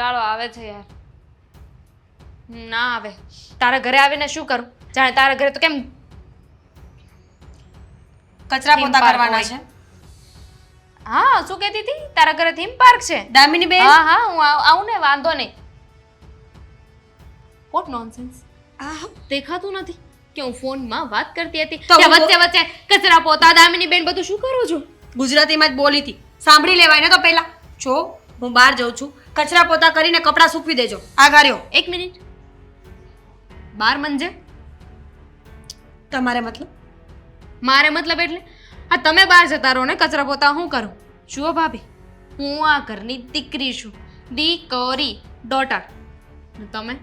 કંટાળો આવે છે યાર. ના આવે. તારા ઘરે આવીને શું કરું? જાણે તારા ઘરે તો કેમ કચરા થીમ પોતા પાર્ક કરવાના હોય. છે. હા, શું કહેતી હતી? તારા ઘરે થીમ પાર્ક છે? દામિની બેન, હા હા, હું આવું ને, વાંધો નહીં. What nonsense. આ દેખાતું નથી કે હું ફોનમાં વાત કરતી હતી તો ત્યાં હું વચ્ચે વચ્ચે કચરા પોતા દામિની બેન બધું શું કરો છો? ગુજરાતીમાં જ બોલી હતી. સાંભળી લેવાય ને તો પહેલા. જો હું બહાર જઉં છું, કચરા પોતા કરીને કપડાં સૂકવી દેજો. આઘા રહ્યો. એક મિનિટ. બાર મંજે તમારે મતલબ? મારે મતલબ એટલે આ તમે બહાર જતા રહો ને, કચરા પોતા હું કરું? જુઓ ભાભી, હું આ ઘરની દીકરી છું, દીકરી, ડોટર. તમે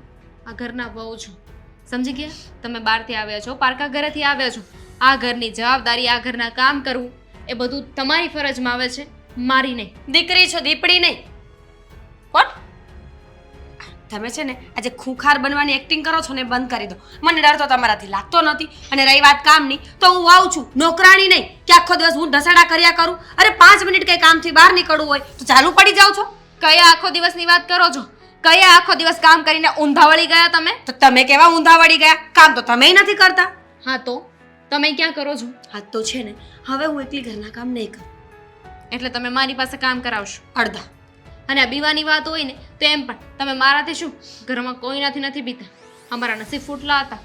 આ ઘરના વહુ છો, સમજી ગયા? તમે બહારથી આવ્યા છો, પારકા ઘરેથી આવ્યા છો. આ ઘરની જવાબદારી, આ ઘરના કામ કરવું એ બધું તમારી ફરજમાં આવે છે, મારી નહીં. દીકરી છો, દીપડી નહીં. કોણ? તમે છે ને આજે ખૂંખાર બનવાની એક્ટિંગ કરો છો ને, બંધ કરી દો. મને ડર તો તમારાથી લાગતો નથી. અને રહી વાત કામની, તો હું આવું છું, નોકરાણી નહીં કે આખો દિવસ હું ઢસડા કર્યા કરું. અરે 5 મિનિટ કંઈ કામથી બહાર નીકળવું હોય તો ચાલુ પડી જાઓ છો. કયા આખો દિવસની વાત કરો છો? કયા આખો દિવસ કામ કરીને ઊંધા વળી ગયા તમે? તો તમે કેવા ઊંધા વળી ગયા? કામ તો તમે નથી કરતા. હા તો તમે ક્યાં કરો છો? હા તો છે ને, હવે હું એકલી ઘરના કામ નહીં કરું. એટલે તમે મારી પાસે કામ કરાવશો. અડધા. અને આ બીવાની વાત હોય ને તો એમ પણ તમે મારાથી શું, ઘરમાં કોઈનાથી નથી બીતા. અમારા નસીબ ફૂટલા હતા.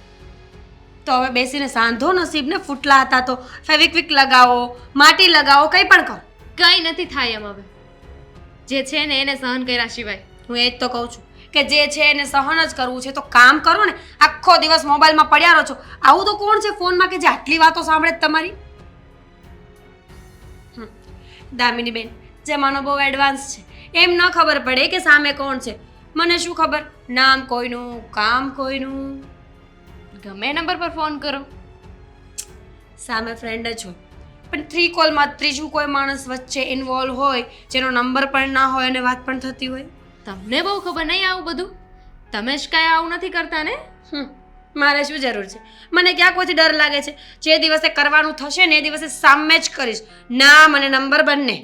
તો હવે બેસીને સાંધો નસીબને. ફૂટલા હતા તો ફેવિક્વિક લગાવો, માટી લગાવો, કંઈ પણ કરો. કંઈ નથી થાય એમ. હવે જે છે ને એને સહન કર્યા સિવાય. હું એ જ તો કહું છું કે જે છે એને સહન જ કરવું છે તો કામ કરો ને. આખો દિવસ મોબાઈલમાં પડ્યા રહો છો. આવું તો કોણ છે ફોનમાં કે જે આટલી વાતો સાંભળે જ તમારી? દામિની બેન, જમાનો બહુ એડવાન્સ છે. એમ ન ખબર પડે કે સામે કોણ છે. મને શું ખબર, નામ કોઈનું, કામ કોઈનું. ગમે નંબર પર ફોન કરો. સામે ફ્રેન્ડ જ હોય, પણ 3 કોલમાં ત્રીજું કોઈ માણસ વચ્ચે ઇન્વોલ્વ હોય, જેનો નંબર પણ ના હોય અને વાત પણ થતી હોય. તમને બહુ ખબર નહીં આવું બધું. તમે જ કાંઈ આવું નથી કરતા ને. મારે શું જરૂર છે? મને ક્યાં કોઈથી ડર લાગે છે? જે દિવસે કરવાનું થશે ને એ દિવસે સામે જ કરીશ. નામ અને નંબર બંને.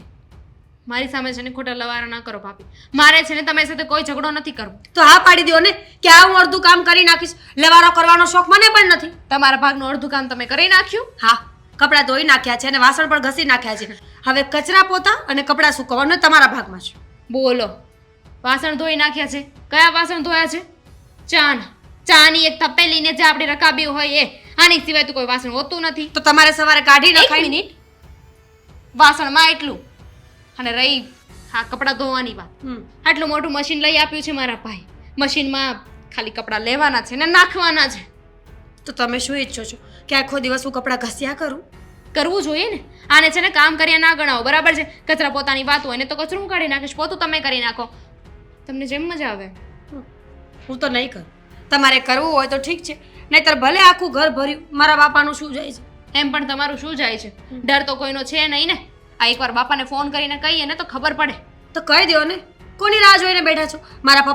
મારી સામે છે ને ખોટા લવારા ના કરો ભાભી. મારે છે ને તમારી સાથે કોઈ ઝઘડો નથી કરવો. તો હા પાડી દો ને કે આ હું અડધું કામ કરી નાખીશ. લવારો કરવાનો શોખ મને પણ નથી. તમારા ભાગનું અડધું કામ તમે કરી નાખ્યું. હા, કપડાં ધોઈ નાખ્યા છે અને વાસણ પણ ઘસી નાખ્યા છે. હવે કચરા પોતા અને કપડાં સૂકવવાનું તમારા ભાગમાં છે. બોલો, વાસણ ધોઈ નાખ્યા છે. કયા વાસણ ધોયા છે? ચાની એક તપેલીને જે આપણે રકાબી હોય એ. આની સિવાય તો કોઈ વાસણ હોતું નથી. તો તમારે સવારે કાઢી એક નખાય. મિનિટ. વાસણમાં એટલું અને રહી હા કપડાં ધોવાની વાત, આટલું મોટું મશીન લઈ આપ્યું છે મારા ભાઈ. મશીનમાં ખાલી કપડાં લેવાના છે ને નાખવાના છે. તો તમે શું ઈચ્છો છો કે આખો દિવસ હું કપડાં ઘસ્યા કરું? કરવું જોઈએ ને. આને છે ને કામ કર્યા ના ગણાવો, બરાબર છે? કચરા પોતાની વાત હોય ને તો કચરું કાઢી નાખીશ, પોતું તમે કરી નાખો. તમને જેમ મજા આવે. હું તો નહીં કરું. તમારે કરવું હોય તો ઠીક છે, નહીતર ભલે આખું ઘર ભર્યું. મારા બાપાનું શું જાય છે? એમ પણ તમારું શું જાય છે? ડર તો કોઈનો છે નહીં ને. આ એકવાર બાપાને ફોન કરીને કહીએ ને તો ખબર પડે. તો કહી દો ને. કોની રાહ જોઈને બેઠા છો? મારા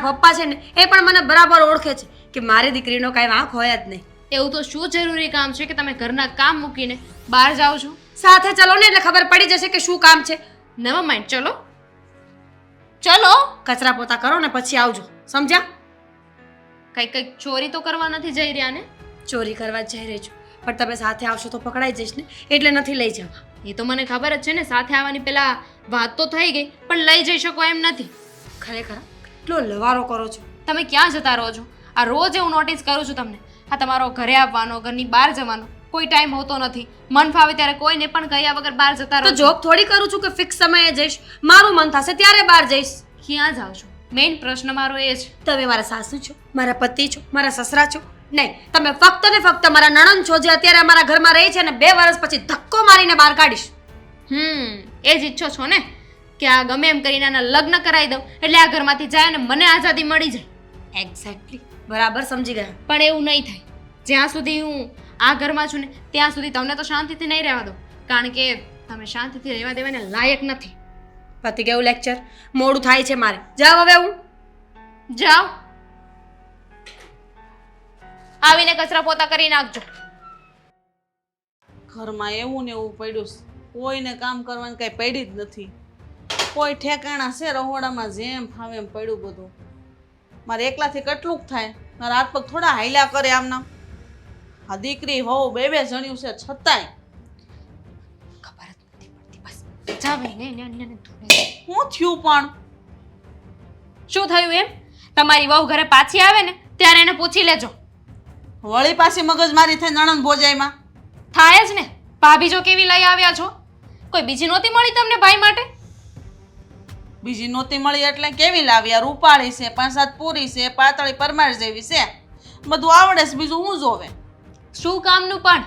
પપ્પા છે ને એ પણ મને બરાબર ઓળખે છે કે મારી દીકરીનો કાંઈ વાંક હોય જ નહીં. એવું તો શું જરૂરી કામ છે કે તમે ઘરના કામ મૂકીને બહાર જાઓ છો? સાથે ચલો ને એટલે ખબર પડી જશે કે શું કામ છે. નેવર માઇન્ડ, ચલો ચલો. કચરા પોતા કરો ને પછી આવજો, સમજ્યા? કઈક ચોરી તો કરવા નથી જઈ રહ્યા ને? ચોરી કરવા જઈ રહી છું, પણ તમે સાથે આવશો તો પકડાઈ જઈશ ને, એટલે નથી લઈ જવા. એ તો મને ખબર જ છે ને. સાથે આવવાની પેલા વાત તો થઈ ગઈ, પણ લઈ જઈ શકો એમ નથી. ખરેખર કેટલો લવારો કરો છો. તમે ક્યાં જતા રહો છો? આ રોજ હું નોટિસ કરું છું તમને. આ તમારો ઘરે આવવાનો, ઘરની બહાર જવાનો કોઈ ટાઈમ હોતો નથી. મન ફાવે ત્યારે કોઈને પણ કહ્યા વગર બહાર જતા રહો. તો જોબ થોડી કરું છું કે ફિક્સ સમયે જઈશ. મારું મન થશે ત્યારે બહાર જઈશ. ક્યાં જાઓ છો? મેઇન પ્રશ્ન મારો એ છે. તમે મારા સાસુ છો, મારા પતિ છો, મારા સસરા છો? નહીં, તમે ફક્ત ને ફક્ત મારા નણંદ છો જે અત્યારે અમારા ઘરમાં રહી છે અને 2 વર્ષ પછી ધક્કો મારીને બહાર કાઢીશ. એ જ ઈચ્છો છો ને કે આ ગમે એમ કરીને આના લગ્ન કરાવી દઉં એટલે આ ઘરમાંથી જાય અને મને આઝાદી મળી જાય. એક્ઝેક્ટલી, બરાબર સમજી ગયા. પણ એવું નહીં થાય. જ્યાં સુધી હું આ ઘરમાં છું ને ત્યાં સુધી તમને તો શાંતિથી નહીં રહેવા દો, કારણ કે તમે શાંતિથી રહેવા દેવાને લાયક નથી. પતિ કેવું લેક્ચર? મોડું થાય છે મારે. જાવ હવે. હું જાઓ, આવીને કચરા પોતા કરી નાખજો. ઘરમાં એવું ને એવું પડ્યું છે, કોઈને કામ કરવાની કઈ પડી જ નથી. કોઈ ઠેકાણા છે રહોડામાં જેમ ફાવે એમ પડ્યું બધું. મારે એકલાથી કેટલુંક થાય, મારા હાથ પગ થોડા હાલ્યા કરે આમના. આ દીકરી હોવ બે જણ્યું છે છતાંય ખબર જ નથી પડતી બસ જા ભાઈ ને ધોને. શું થયું પણ? શું થયું એમ? તમારી વહુ ઘરે પાછી આવે ને ત્યારે એને પૂછી લેજો. વળી પાછી મગજમારી થઈ નણંદ ભોજાઈમાં. થાય જ ને. ભાભી જો કેવી લઈ આવ્યા છો? કોઈ બીજી નહોતી મળી તમને ભાઈ માટે? બીજી નહોતી મળી એટલે કેવી લાવ્યા? રૂપાળી છે, 5-7 પૂરી છે, પાતળી પરમાર જેવી છે, બધું આવડે છે, બીજું હું જોવે? શું કામનું પણ?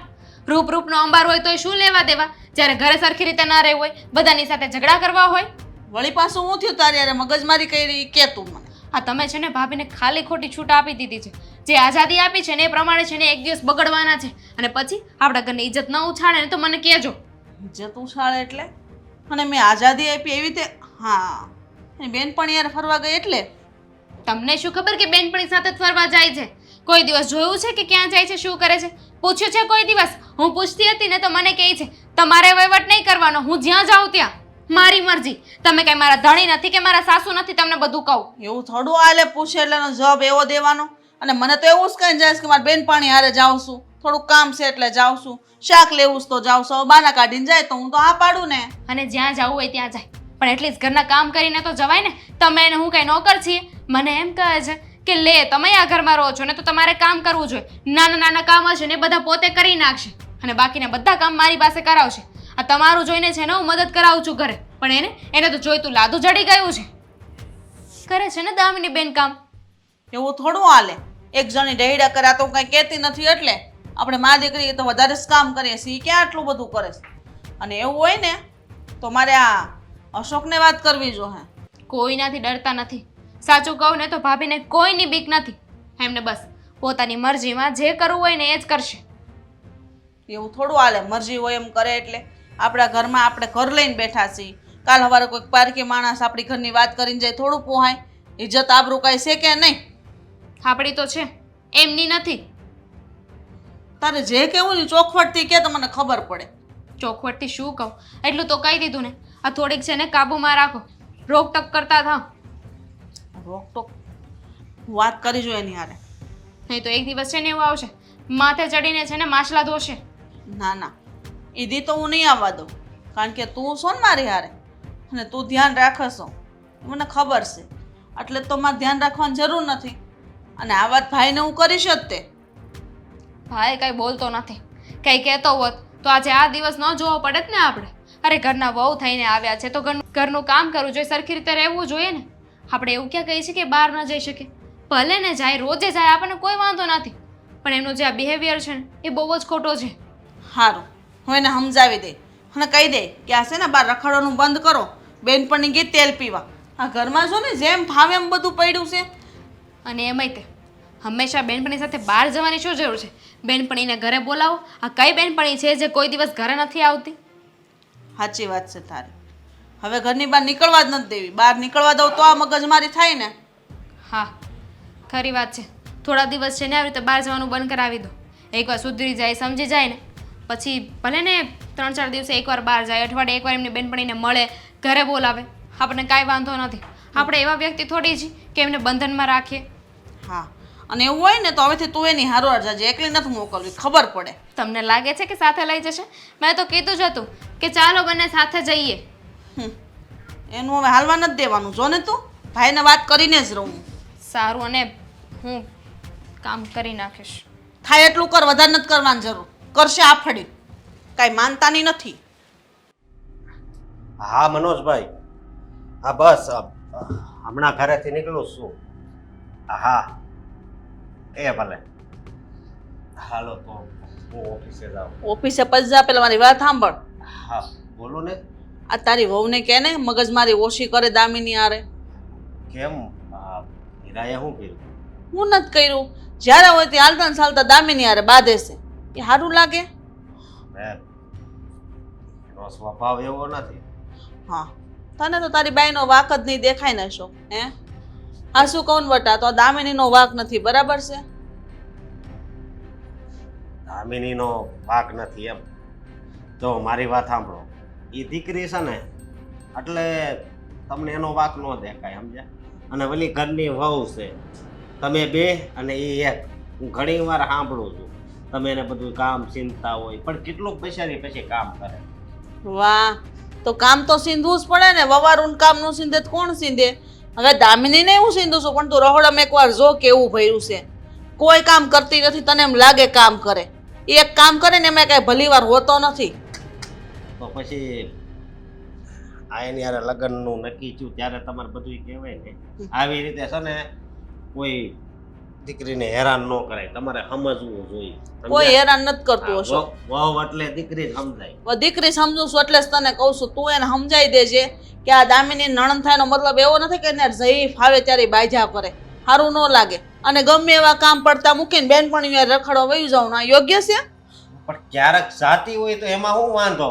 રૂપનો અંબાર હોય તો શું લેવા દેવા? જ્યારે ઘરે સરખી રીતે ના રહેવું હોય, બધાની સાથે ઝઘડા કરવા હોય. વળી પાછું હું થયું તારી યારે મગજમારી કરી કે તું મને? આ તમે છે ને ભાભીને ખાલી ખોટી છૂટ આપી દીધી છે. જે આઝાદી આપી છે ને એ પ્રમાણે છે ને એક દિવસ બગડવાના છે અને પછી આપણા ઘરની ઇજ્જત ન ઉછાળે ને તો મને કહેજો. ઇજ્જત ઉછાળે એટલે? અને મેં આઝાદી આપી એવી રીતે? હા, એની બેનપણી યાર ફરવા ગઈ એટલે? તમને શું ખબર કે બેનપણી સાથે જ ફરવા જાય છે? કોઈ દિવસ જોયું છે કે ક્યાં જાય છે, શું કરે છે? પૂછ્યું છે કોઈ દિવસ? હું પૂછતી હતી ને તો મને કહે છે તમારે વહીવટ નહીં કરવાનો, હું જ્યાં જાઉં ત્યાં મારી મરજી. તમે કઈ મારા ધણી નથી કે મારા સાસુ નથી તમને બધું કહું. એવું થોડું આલે પૂછે એટલે એનો જવાબ એવો દેવાનો? અને મને તો એવું જ કઈ જાય છે કે મારે બેનપણી હારે જાઉં છું, થોડુંક કામ છે એટલે જાઉં છું, શાક લેવું છે તો જાઉં છું, બાના કાઢીને જાય તો હું તો હા પાડું ને. અને જ્યાં જવું હોય ત્યાં જાય, પણ એટલીસ્ટ ઘરના કામ કરીને તો જવાય ને. તમે એને હું કઈ નોકર છીએ? મને એમ કહે છે કે લે તમે આ ઘરમાં રહો છો ને તો તમારે કામ કરવું જોઈએ. નાના કામ હશે ને બધા પોતે કરી નાખશે અને બાકીના બધા કામ મારી પાસે કરાવશે. આ તમારું જોઈને છે ને હું મદદ કરાવું છું ઘરે, પણ એને તો જોઈતું લાદું જડી ગયું છે. કરે છે ને દામિની બેન કામ. એવું થોડું હાલે? એક જણી ડહેડા કર્યા તો કઈ કહેતી નથી એટલે આપણે મા દીકરી તો વધારે જ કામ કરીએ છીએ, ક્યાં આટલું બધું કરે છે? અને એવું હોય ને તો મારે આ અશોકને વાત કરવી જોઈએ. કોઈનાથી ડરતા નથી. સાચું કહું ને તો ભાભીને કોઈની બીક નથી. એમને બસ પોતાની મરજીમાં જે કરવું હોય ને એ જ કરશે. એવું થોડું હાલે? મરજી હોય એમ કરે એટલે? આપણા ઘરમાં આપણે ઘર લઈને બેઠા છીએ, કાલ સવારે કોઈક પારકી માણસ આપણી ઘરની વાત કરીને જાય થોડું પોહાય? ઇજ્જત આબરૂ કાંઈ છે કે નહીં? આપણી તો છે, એમની નથી. તારે જે કેવું ને ચોખવટથી કે તો મને ખબર પડે. ચોખવટથી શું કહું? એટલું તો કહી દીધું ને. આ થોડીક છે ને કાબુમાં રાખો, રોકટોક કરતા થાવ. રોકટોક વાત કરી જોઈએ એની હારે. નહીં તો એક દિવસ છે ને એવું આવશે માથે ચડીને છે ને માછલા ધોશે. ના ના, ઈદી તો હું નહીં આવવા દઉં, કારણ કે તું છો ને મારી હારે અને તું ધ્યાન રાખશો મને ખબર છે, એટલે તો મારે ધ્યાન રાખવાની જરૂર નથી. અને આ વાત ભાઈને હું કરીશ જ તે. ભાઈ કઈ બોલતો નથી, કઈ કહેતો હોત તો આજે આ દિવસ ન જોવો પડે જ ને આપણે. અરે ઘરના વહુ થઈને આવ્યા છે તો ઘરનું કામ કરવું જોઈએ, સરખી રીતે રહેવું જોઈએ ને. આપણે એવું ક્યાં કહીએ છીએ કે બહાર ન જઈ શકે? ભલે ને જાય, રોજે જાય, આપણને કોઈ વાંધો નથી, પણ એમનું જે આ બિહેવિયર છે ને એ બહુ જ ખોટો છે. સારું, હું એને સમજાવી દઈ અને કહી દે કે આ છે ને બહાર રખડવાનું બંધ કરો, બેનપણી ગઈ તેલ પીવા. આ ઘરમાં જો ને જેમ ભાવે એમ બધું પડ્યું છે. અને એમાંય તે હંમેશા બેનપણી સાથે બહાર જવાની શું જરૂર છે? બેનપણીને ઘરે બોલાવો. આ કઈ બેનપણી છે જે કોઈ દિવસ ઘરે નથી આવતી? સાચી વાત છે તારી. હવે ઘરની બહાર નીકળવા જ નથી દેવી. બહાર નીકળવા દઉં તો આ મગજમારી થાય ને. હા ખરી વાત છે. થોડા દિવસ છે ને આવી રીતે બહાર જવાનું બંધ કરાવી દો. એકવાર સુધરી જાય, સમજી જાય ને પછી ભલે ને 3-4 દિવસે એકવાર બહાર જાય, અઠવાડિયે એકવાર એમની બેનપણીને મળે, ઘરે બોલાવે, આપણને કાંઈ વાંધો નથી. આપણે એવા વ્યક્તિ થોડી છીએ કે એમને બંધનમાં રાખીએ. હા, અને એવું હોય ને તો હવેથી તું એની હારોહાર જાજે, એકલી નથી મોકલવી, ખબર પડે. તમને લાગે છે કે સાથે લઈ જશે? મેં તો કીધું જ હતું કે ચાલો બંને સાથે જઈએ. એનું હવે હાલવા નથી દેવાનું. જો ને તું ભાઈને વાત કરીને જ રહું. સારું, અને હું કામ કરી નાખીશ. થાય એટલું કર, વધારે નથી કરવાની જરૂર. કરશે આફડી, કાંઈ માનતાની નથી. હા મનોજભાઈ, હા બસ હમણાં ઘરેથી નીકળું છું. હા એ ભલે, હાલો તો હું ઓફિસે જાઉં. ઓફિસે પછી જા, પેલા મારી વાત સાંભળ. હા બોલો ને. આ તારી વહુને કહે ને મગજ મારી ઓછી કરે દામિની હારે. કેમ હીરાએ શું કર્યું? હું નથી કર્યું. જ્યારે હોય તે હાલતા ને ચાલતા દામિની હારે બાંધે છે. એ સારું લાગે? એનો સ્વભાવ એવો નથી. હા, તને તો તારી બાઈનો વાક જ નહીં દેખાય ને શો. હે આ શું કહું બટા, તો આ દામિનીનો વાક નથી, બરાબર છે? દામિનીનો વાક નથી એમ? જો મારી વાત સાંભળો, એ દીકરી છે ને એટલે તમને એનો વાક ન દેખાય, સમજ્યા? અને ઓલી ઘરની વહુ છે, તમે બે અને એ એક. હું ઘણી વાર સાંભળું છું તમે એને બધું કામ ચિંતા હોય, પણ કેટલુંક પૈસાની પછી કામ કરે. વાહ, તો કામ તો સીંધવું જ પડે ને. વવારું કામ નું સીંધે તો કોણ સીંધે? હવે દામિનીને હું સીંધું છું, પણ તું રહોડામાં એકવાર જો કેવું ભર્યું છે. કોઈ કામ કરતી નથી, તને એમ લાગે કામ કરે. એક કામ કરે ને એમાં કઈ ભલી વાર હોતો નથી. તો પછી આ એની હારે લગ્નનું નક્કી થયું ત્યારે તમારે બધું કહેવાય ને. આવી રીતે છે ને કોઈ દીકરીને હેરાન ન કરાય, તમારે સમજવું જોઈએ. કોઈ હેરાન નથી કરતું હશો. વહુ એટલે દીકરી જ સમજાય. હવે દીકરી સમજુ છું એટલે જ તને કહું છું, તું એને સમજાઈ દેજે કે આ દામિની નણંદ થાયનો મતલબ એવો નથી કે એને જઈ ફાવે ત્યારે બાજા કરે. સારું ન લાગે. અને ગમે એવા કામ પડતા મૂકીને બેનપણીઓ રખડવા વયું જાવ ના યોગ્ય છે? પણ ક્યારેક જાતી હોય તો એમાં શું વાંધો?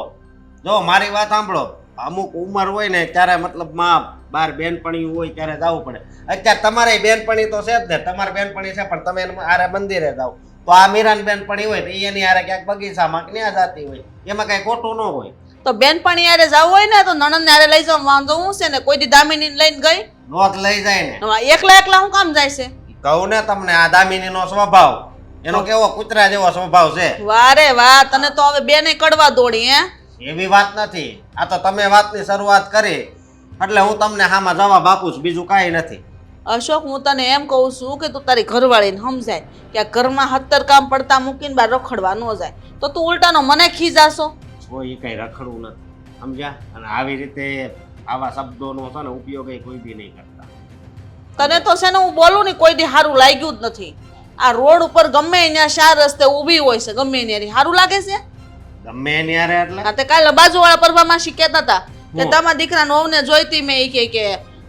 જો મારી વાત સાંભળો, અમુક ઉંમર હોય ને ત્યારે મતલબ માં બાર બેનપણી હોય ત્યારે જવું પડે. અત્યારે તમારે બેનપણી તો છે જ ને, તમારી બેનપણી છે પણ તમે આરે મંદિરે જાઓ તો આ મીરાની બેનપણી હોય તો એની હારે ક્યાંક બગીચામાં ક્યાં જાતી હોય, એમાં કઈ ખોટું ન હોય. તો બેનપણી યારે જવું હોય ને તો નણંદ યારે લઈ જાવ, વાંધો હું છે ને? કોઈ દી દામિની લઈને ગઈ? નોત લઈ જાય ને. એકલા એકલા હું કામ જાય છે? કહું ને તમને, આ દામિનીનો સ્વભાવ એનો કેવો કૂતરા જેવો સ્વભાવ છે. વારે વાહ, તને તો હવે બેને કડવા દોડી હે? એવી વાત નથી, આ તો તમે વાતની શરૂઆત કરી એટલે હું તમને આમાં જવાબ આપું છું, બીજું કાંઈ નથી. અશોક, હું તને એમ કહું છું કે તું તારી ઘરવાળીને સમજાય કે આ ઘરમાં 70 કામ પડતા મૂકીને બાર રખડવા ન જાય. તો તું ઉલટાનો મને ખીજાશો. કોઈ કઈ રખડવું નથી, સમજ્યા? અને આવી રીતે આવા શબ્દોનો છે ને ઉપયોગ કોઈ બી નહીં કરતા. તને તો છે ને હું બોલું ને કોઈ દી સારું લાગ્યું જ નથી. આ રોડ ઉપર ગમે ત્યાં 4 રસ્તે ઊભી હોય છે, ગમે ત્યાં સારું લાગે છે? ગમે એની હારે એટલે હા, તે કાલે બાજુવાળા પરવામાં શીખ્યા હતા કે તમારા દીકરાનો વહુને જોઈતી મેં ઈ કે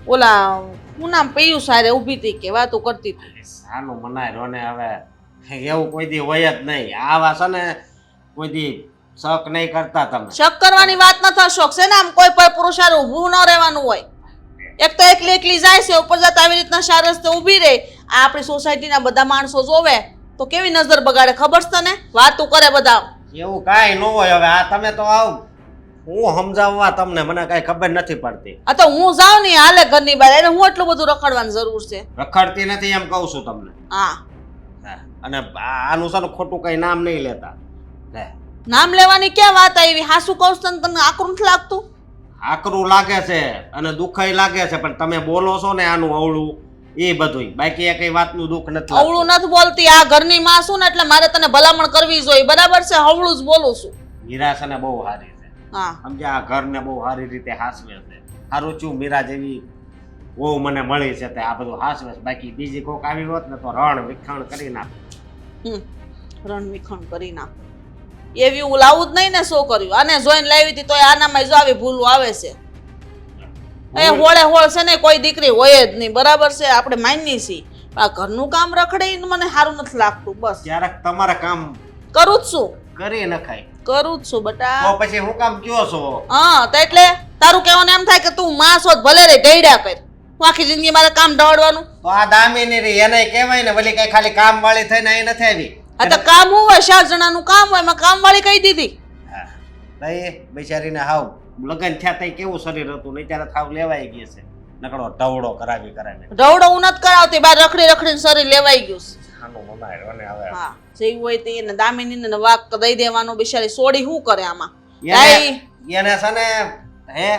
ઓલા હું નામ પિયુષ સારે ઊભી હતી કે વાતો કરતી હતી. સાનું મનાય રોને. હવે એવું કોઈ દી હોય જ નહીં. આવા છે ને કોઈ દી શક નહીં કરતા તમે. શક કરવાની વાત નથી અશોક, છે ને આમ કોઈ પર પુરુષ હારે ઊભું ન રહેવાનું હોય. એક તો એકલી એકલી જાય છે, ઉપર જતા આવી રીતના 4 રસ્તે ઊભી રહે. આ આપણી સોસાયટીના બધા માણસો જોવે તો કેવી નજર બગાડે ખબર છે તને? વાતો કરે બધા. એવું કાંઈ ન હોય. હવે આ તમે તો આવ હું સમજાવવા તમને, મને કાંઈ ખબર નથી પડતી. આ તો હું જાઉં ને હાલે ઘરની બહાર, એને હું એટલું બધું રખડવાની જરૂર છે? રખડતી નથી એમ કહું છું તમને. હા, હા, અને આનું છે ને ખોટું કઈ નામ નહીં લેતા. નામ લેવાની ક્યાં વાત આવી? હાસુ કહું છું તને આકરું નથી લાગતું? આકરું લાગે છે અને દુઃખય લાગે છે, પણ તમે બોલો છો ને આનું અવળું એ બધું, બાકી કઈ વાતનું દુઃખ નથી. અવળું નથી બોલતી, આ ઘરની માં છું ને એટલે મારે તને ભલામણ કરવી જોઈએ, બરાબર છે? હવળું જ બોલું છું. મીરા છે ને બહુ સારી છે, હા સમજ્યા? આ ઘરને બહુ સારી રીતે હાસવે છે. સારું છું મીરા જેવી બહુ મને મળી છે તે આ બધું હાસવે છે. બાકી બીજી કોક આવી હોત ને તો રણ વિખણ કરી નાખે. રણ વિખણ કરી નાખ એવી હું લાવું જ નહીં ને. શું કર્યું? આને જોઈને લાવી હતી તો આનામાં જો આવી ભૂલું આવે છે. એ હોળે હોળ છે ને કોઈ દીકરી હોય જ નહીં, બરાબર છે? આપણે માનીએ છીએ. આ ઘરનું કામ રખડે મને સારું નથી લાગતું. બસ ક્યારેક તમારે કામ કરું જ છું, કરી નખાય કરું જ છું બટા. તો પછી હું કામ કયો છો? હા, તો એટલે તારું કહેવાનું એમ થાય કે તું માં છો ભલે રે ઢૈડા કર, આખી જિંદગી મારે કામ ઢળવાનું. તો આ દામિની રી એને કહેવાય ને, વળી કઈ ખાલી કામ વાળી થઈને અહીં નથી આવી. આ તો કામ હોય 4 જણાનું કામ હોય, એમાં કામ વાળી કહી દીધી. હા, બિચારીને હાવ લગન થયા તઈ કેવું શરીર હતું ને ત્યારે થાવ લેવાઈ ગઈ છે. નકડો ઢવડો કરાવી કરાવીને. ઢવડો હું નથી કરાવતી, બાર રખડી રખડીને શરીર લેવાઈ ગયું છે. આનું મનાય અને હવે હા, જેવું હોય તે એને દામિનીને વાક દઈ દેવાનો. બિચારી સોડી શું કરે આમાં? એને છે ને હે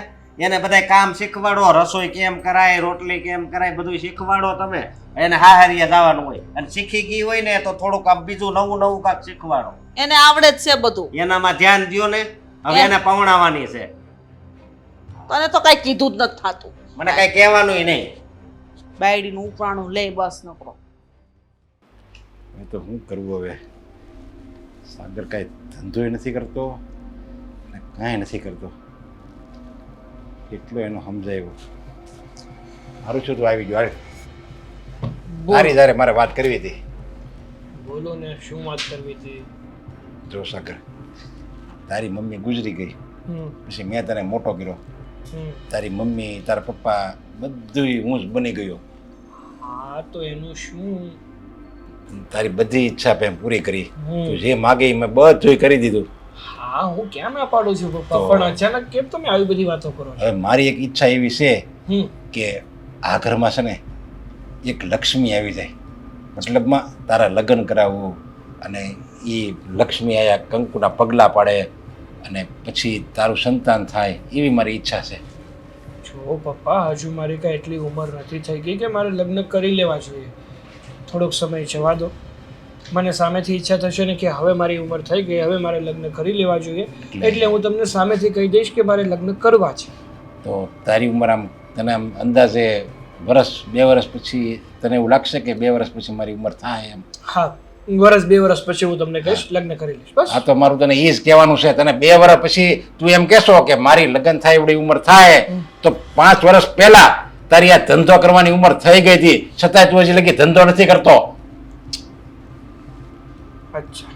એને બધા કામ શીખવાડો, રસોઈ કેમ કરાય, રોટલી કેમ કરાય, બધું શીખવાડો તમે. એને હાહરિયા જવાનું હોય અને શીખી ગઈ હોય ને તો થોડુંક આમ બીજું નવું નવું કાંક શીખવાડો. એને આવડે જ છે બધું. એનામાં ધ્યાન દ્યો ને. હવે એને પવણાવવાની છે. તને તો કઈ કીધું જ નથી થાતું. મને કઈ કહેવાનું નહીં. બાયડીનું ઉપરાણું લે બસ નકરો. તો શું કરવું હવે? સાગર કાંઈ ધંધોય નથી કરતો અને કાંઈ નથી કરતો. એટલો એનો સમજાયો. મારું છું તું આવી ગયો. મારી જ્યારે મારે વાત કરવી હતી. બોલો ને, શું વાત કરવી હતી? જો સાગર, તારી મમ્મી ગુજરી ગઈ પછી મેં તને મોટો કર્યો. તારી મમ્મી, તારા પપ્પા બધું હું જ બની ગયો. હા, તો એનું શું? તારી બધી ઈચ્છા મેં પૂરી કરી. તું જે માગે મેં બધું કરી દીધું. હા, હું ક્યાં ના પાડું છું પપ્પા, પણ અચાનક કેમ તમે આવી બધી વાતો કરો છો? હવે મારી એક ઈચ્છા એવી છે કે આ ઘરમાં છે ને એક લક્ષ્મી આવી જાય, મતલબમાં તારા લગ્ન કરાવવું અને એ લક્ષ્મી આયા કંકુના પગલાં પાડે અને પછી તારું સંતાન થાય એવી મારી ઈચ્છા છે. જો પપ્પા, હજુ મારી કાંઈ એટલી ઉંમર નથી થઈ ગઈ કે મારે લગ્ન કરી લેવા જોઈએ. થોડોક સમય જવા દો. મને સામેથી ઈચ્છા થશે ને કે હવે મારી ઉંમર થઈ ગઈ, હવે મારે લગ્ન કરી લેવા જોઈએ, એટલે હું તમને સામેથી કહી દઈશ કે મારે લગ્ન કરવા છે. તો તારી ઉંમર આમ તને આમ અંદાજે વર્ષ 2 વર્ષ પછી તને એવું લાગશે કે 2 વર્ષ પછી મારી ઉંમર થાય એમ? હા, 2 વર્ષ પછી હું તમને કહીશ, લગ્ન કરી લઈશ. બસ. હા, તો મારું તને એ જ કહેવાનું છે. તને 2 વર્ષ પછી તું એમ કહેશો કે મારી લગ્ન થાય એવડી ઉંમર થાય, તો 5 વર્ષ પહેલા તારી આ ધંધો કરવાની ઉંમર થઈ ગઈ હતી, છતાંય તું હજી લગી ધંધો નથી કરતો. અચ્છા,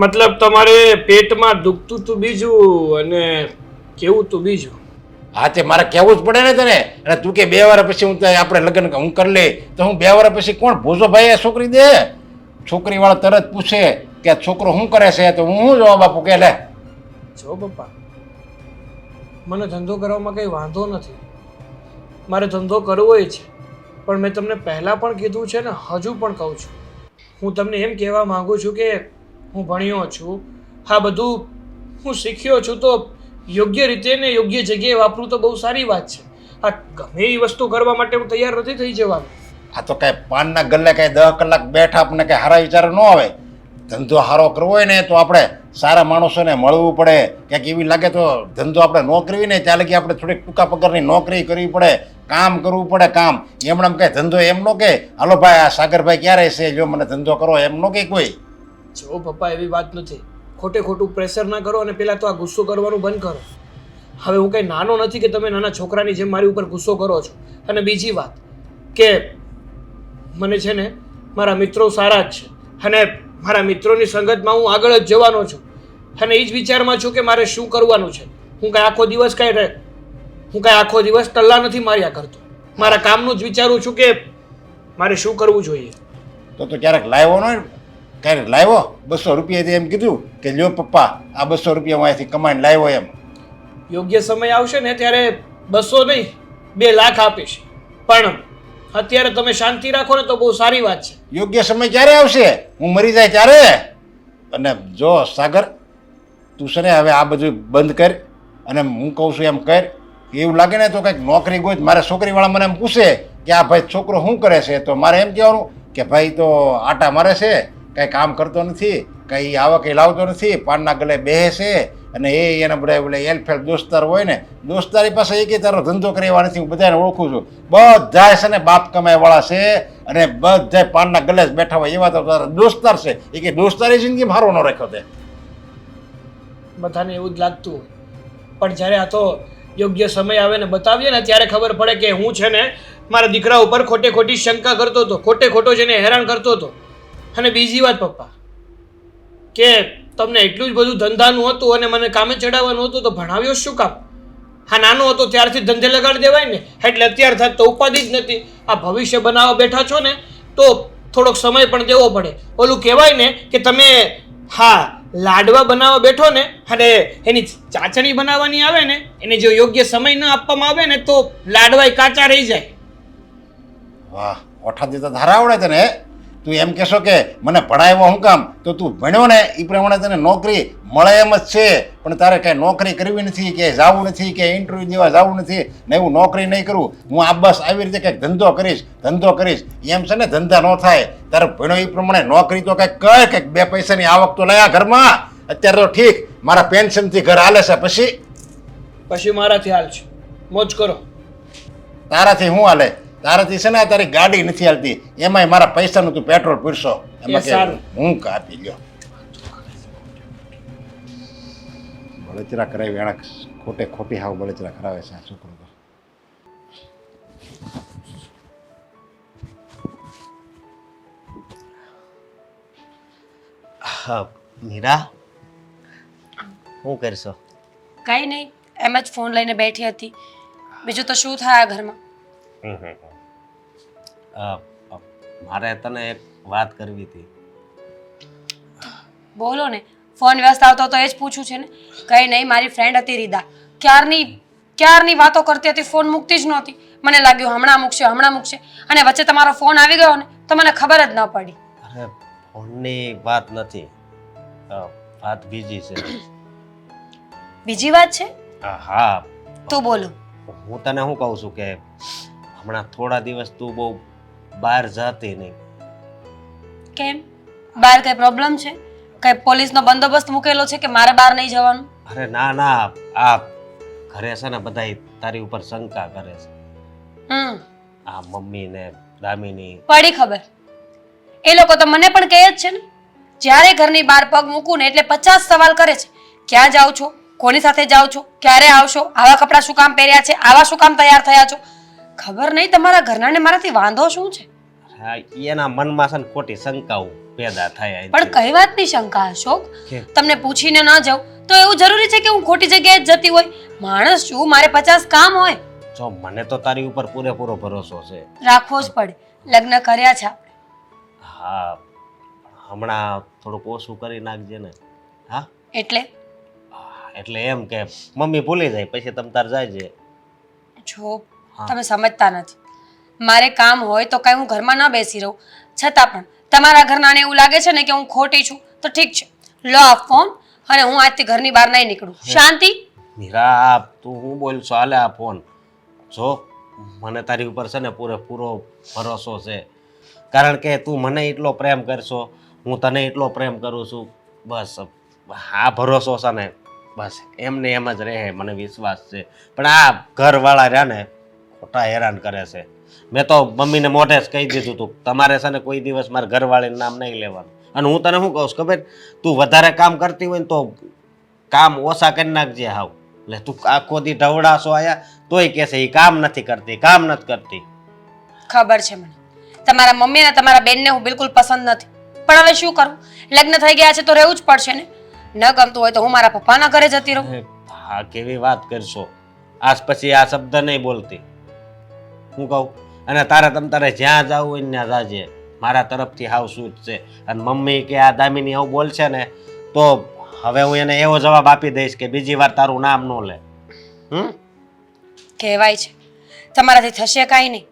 મતલબ તમારે પેટમાં દુખતું તું બીજું અને કેવું તું બીજું. હા, તે મારે કહેવું જ પડે ને તને. અને તું કે 2 વર્ષ પછી આપણે લગ્ન હું કરી લે, તો હું 2 વર્ષ પછી કોણ ભોજો ભાઈ છોકરી દે? છોકરી વાળો તરત પૂછે કે આ છોકરો શું કરે છે, તો હું શું જવાબ આપું કે લે. જો પપ્પા, મને ધંધો કરવામાં કંઈ વાંધો નથી, મારે ધંધો કરવો છે, પણ મેં તમને પહેલાં પણ કીધું છે ને હજુ પણ કહું છું, હું તમને એમ કહેવા માગું છું કે હું ભણ્યો છું, હા બધું હું શીખ્યો છું, તો યોગ્ય રીતે ને યોગ્ય જગ્યાએ વાપરું તો બહુ સારી વાત છે. આ ગમે એ વસ્તુ કરવા માટે હું તૈયાર નથી થઈ જવાનું. આ તો કાંઈ પાનના ગલ્લે કાંઈ 10 કલાક બેઠા આપણને કાંઈ સારા વિચારો ન આવે. ધંધો સારો કરવો હોય ને તો આપણે સારા માણસોને મળવું પડે. ક્યાંક એવી લાગે તો ધંધો આપણે ન કરવી ને ત્યાં લગી આપણે થોડીક ટૂંકા પગારની નોકરી કરવી પડે, કામ કરવું પડે. કામ એમણામ કાંઈ ધંધો એમ ન કે હાલો ભાઈ આ સાગરભાઈ ક્યારે છે જો મને ધંધો કરો, એમ ન કે કોઈ. જો પપ્પા, એવી વાત નથી. ખોટું પ્રેશર ના કરો અને પહેલાં તો આ ગુસ્સો કરવાનું બંધ કરો. હવે હું કંઈ નાનો નથી કે તમે નાના છોકરાની જેમ મારી ઉપર ગુસ્સો કરો છો. અને બીજી વાત કે મને છે ને મારા મિત્રો સારા જ છે અને મારા મિત્રોની સંગતમાં હું આગળ જ જવાનો છું અને એ જ વિચારમાં છું કે મારે શું કરવાનું છે. હું કાંઈ આખો દિવસ ટલ્લા નથી માર્યા કરતો. મારા કામનું જ વિચારું છું કે મારે શું કરવું જોઈએ. તો ક્યારેક લાવ્યો ન હોય, ક્યારેક લાવ્યો 200 રૂપિયાથી એમ કીધું કે લ્યો પપ્પા આ 200 રૂપિયા હું અહીંથી કમાઈને લાવ્યો એમ. યોગ્ય સમય આવશે ને ત્યારે 200 નહીં 2 લાખ આપીશ, પણ અત્યારે તમે શાંતિ રાખો ને તો બહુ સારી વાત છે. યોગ્ય સમય ક્યારે આવશે? હું મરી જાય ત્યારે. અને જો સાગર, તું છે ને હવે આ બધું બંધ કર અને હું કહું છું એમ કર. એવું લાગે ને તો કંઈક નોકરી ગોત. મારે છોકરીવાળા મને એમ પૂછે કે આ ભાઈ છોકરો શું કરે છે, તો મારે એમ કહેવાનું કે ભાઈ તો આટા મારે છે, કંઈ કામ કરતો નથી, કંઈ આવક લાવતો નથી, પાનના ગલે બેસે છે અને એના બધા બોલે એલફેલ દોસ્તાર હોય ને, દોસ્તારી પાસે એ કે તારો ધંધો કરવા નથી. હું બધાને ઓળખું છું, બધા છે ને બાપ કમાઈવાળા છે અને બધા પાનના ગલે જ બેઠા હોય, એવા તો તારા દોસ્તાર છે. એ કે દોસ્તારી જિંદગી મારો ન રાખ્યો તે. બધાને એવું જ લાગતું હોય, પણ જ્યારે આ તો યોગ્ય સમય આવે ને બતાવીએ ને ત્યારે ખબર પડે કે હું છે ને મારા દીકરા ઉપર ખોટી શંકા કરતો હતો, ખોટો જેને હેરાન કરતો હતો. અને બીજી વાત પપ્પા, કે તમને એટલું જ બધું ધંધાનું હતું અને મને કામે ચડાવવાનું હતું તો ભણાવ્યો શું કામ? હા, નાનો હતો ત્યારથી ધંધે લગાડી દેવાય ને, એટલે અત્યાર થાય તો ઉપાધિ જ નથી. આ ભવિષ્ય બનાવવા બેઠા છો ને તો થોડોક સમય પણ દેવો પડે. ઓલું કહેવાય ને કે તમે લાડવા બનાવવા બેઠો ને અને એની ચાચણી બનાવવાની આવે ને, એને જો યોગ્ય સમય ન આપવામાં આવે ને તો લાડવાય કાચા રહી જાય. વાહ, ઓઠાથી તો ધારા આવડે તને. તું એમ કહેશો કે મને ભણાવ્યો શું કામ, તો તું ભણ્યો ને એ પ્રમાણે તને નોકરી મળે એમ જ છે, પણ તારે કાંઈ નોકરી કરવી નથી, કે જવું નથી, કે ઇન્ટરવ્યૂ દેવા જવું નથી ને એવું નોકરી નહીં કરું. હું આ બસ આવી રીતે કંઈક ધંધો કરીશ એમ છે ને. ધંધા ન થાય, તારે ભણ્યો એ પ્રમાણે નોકરી તો કંઈક કર, કંઈક 2 પૈસાની આવક તો લયા ઘરમાં. અત્યારે તો ઠીક મારા પેન્શનથી ઘર હાલે છે, પછી મારાથી હાલ છે, મોજ કરો. તારાથી શું હાલે? તારાથી છે ને તારી ગાડી નથી હાલતી, એમાંય મારા પૈસાનું તું પેટ્રોલ પૂરશો. એમાં સારું, હું કાપી લ્યો. બળતરા કરાવી એના ખોટી હાવ બળતરા કરાવે છે આ છોકરો તો. હા મીરા, શું કરશો? કંઈ નહીં, એમ જ ફોન લઈને બેઠી હતી. બીજું તો શું થાય આ ઘરમાં? મારે તને એક વાત કરવી હતી. બોલો ને. ફોન વ્યસ્ત આવતો તો એ જ પૂછું છે ને. કંઈ નહીં, મારી ફ્રેન્ડ હતી રીદા, ક્યારની ક્યારની વાતો કરતી હતી, ફોન મૂકતી જ નહોતી. મને લાગ્યું હમણાં મૂકશે અને વચ્ચે તમારો ફોન આવી ગયો ને તો મને ખબર જ ન પડી. અરે ફોનની વાત નથી, વાત બીજી છે. બીજી વાત છે હા, તો બોલો. હું તને શું કહું છું કે હમણાં થોડા દિવસ તું બહુ બહાર જતી નહીં. કેમ? બહાર કઈ પ્રોબ્લેમ છે? કઈ પોલીસનો બંદોબસ્ત મૂકેલો છે કે મારે બહાર નહીં જવાનું? અરે ના ના, આ ઘરે છે ને બધાય તારી ઉપર શંકા કરે છે. આ મમ્મી ને દામિની. પડી ખબર. એ લોકો તો મને પણ કહે જ છે ને, જ્યારે ઘરની બહાર પગ મૂકું ને એટલે 50 સવાલ કરે છે. ક્યાં જાઓ છો? કોની સાથે જાઓ છો? ક્યારે આવશો? આવા કપડાં શું કામ પહેર્યા છે? આવા શું કામ તૈયાર થયા છો? ખબર નહીં તમારા ઘરનાને મારાથી વાંધો શું છે? હા, એના મનમાં છે ને ખોટી શંકાઓ પેદા થાય. પણ કઈ વાતની શંકા અશોક? કે? તમને પૂછીને ન જાઉં તો એવું જરૂરી છે કે હું ખોટી જગ્યાએ જ જતી હોય? માણસ છું, મારે 50 કામ હોય. જો મને તો તારી ઉપર પૂરેપૂરો ભરોસો છે. રાખવો જ પડે, લગ્ન કર્યા છે આપણે. હા, હમણાં થોડુંક ઓછું કરી નાખજે ને. હા, એટલે એટલે એમ કે મમ્મી ભૂલી જાય પછી તમ તાર જાયજે. જો તમે સમજતા નથી. મારે કામ હોય તો કઈ હું ઘરમાં ન બેસી રહું, છતાં પણ તમારા ઘરનાને એવું લાગે છે ને કે હું ખોટી છું તો ઠીક છે, લો આ ફોન અને હું આજથી ઘરની બહાર નહીં નીકળું. શાંતિ. મીરા, તું હું બોલ છો? હાલે આ ફોન. જો મને તારી ઉપર છે ને પૂરેપૂરો ભરોસો છે, કારણ કે તું મને એટલો પ્રેમ કરશો, હું તને એટલો પ્રેમ કરું છું. બસ આ ભરોસો છે ને બસ એમને એમ જ રહે, મને વિશ્વાસ છે. પણ આ ઘરવાળા રહ્યા ને ખોટા હેરાન કરે છે. મેં તો મમ્મીને મોઢે જ કહી દીધું હતું, તમારે છે ને કોઈ દિવસ મારા ઘરવાળીનું નામ નહીં લેવાનું. અને હું તને શું કહું છું ખબર? તું વધારે કામ કરતી હોય ને તો કામ ઓછા કરી નાખજે. હાવ એટલે તું આખો દી ઢવડાશો આયા તોય કહેશે એ કામ નથી કરતી, કામ નથી કરતી. ખબર છે મને, તમારા મમ્મી અને તમારા બેનને હું બિલકુલ પસંદ નથી. પણ હવે શું કરું? લગ્ન થઈ ગયા છે તો રહેવું જ પડશે ને. ન ગમતું હોય તો હું મારા પપ્પાના ઘરે જતી રહું. હા, કેવી વાત કરશો? આજ પછી આ શબ્દ નહીં બોલતી, હું કહું. અને તારે જ્યાં જવું હોય ત્યાં જાજે, મારા તરફથી હાવ સૂટ છે. અને મમ્મી કે આ દામિની આવું બોલશે ને તો હવે હું એને એવો જવાબ આપી દઈશ કે બીજી વાર તારું નામ ન લે. કહેવાય છે તમારાથી થશે કાંઈ નહીં,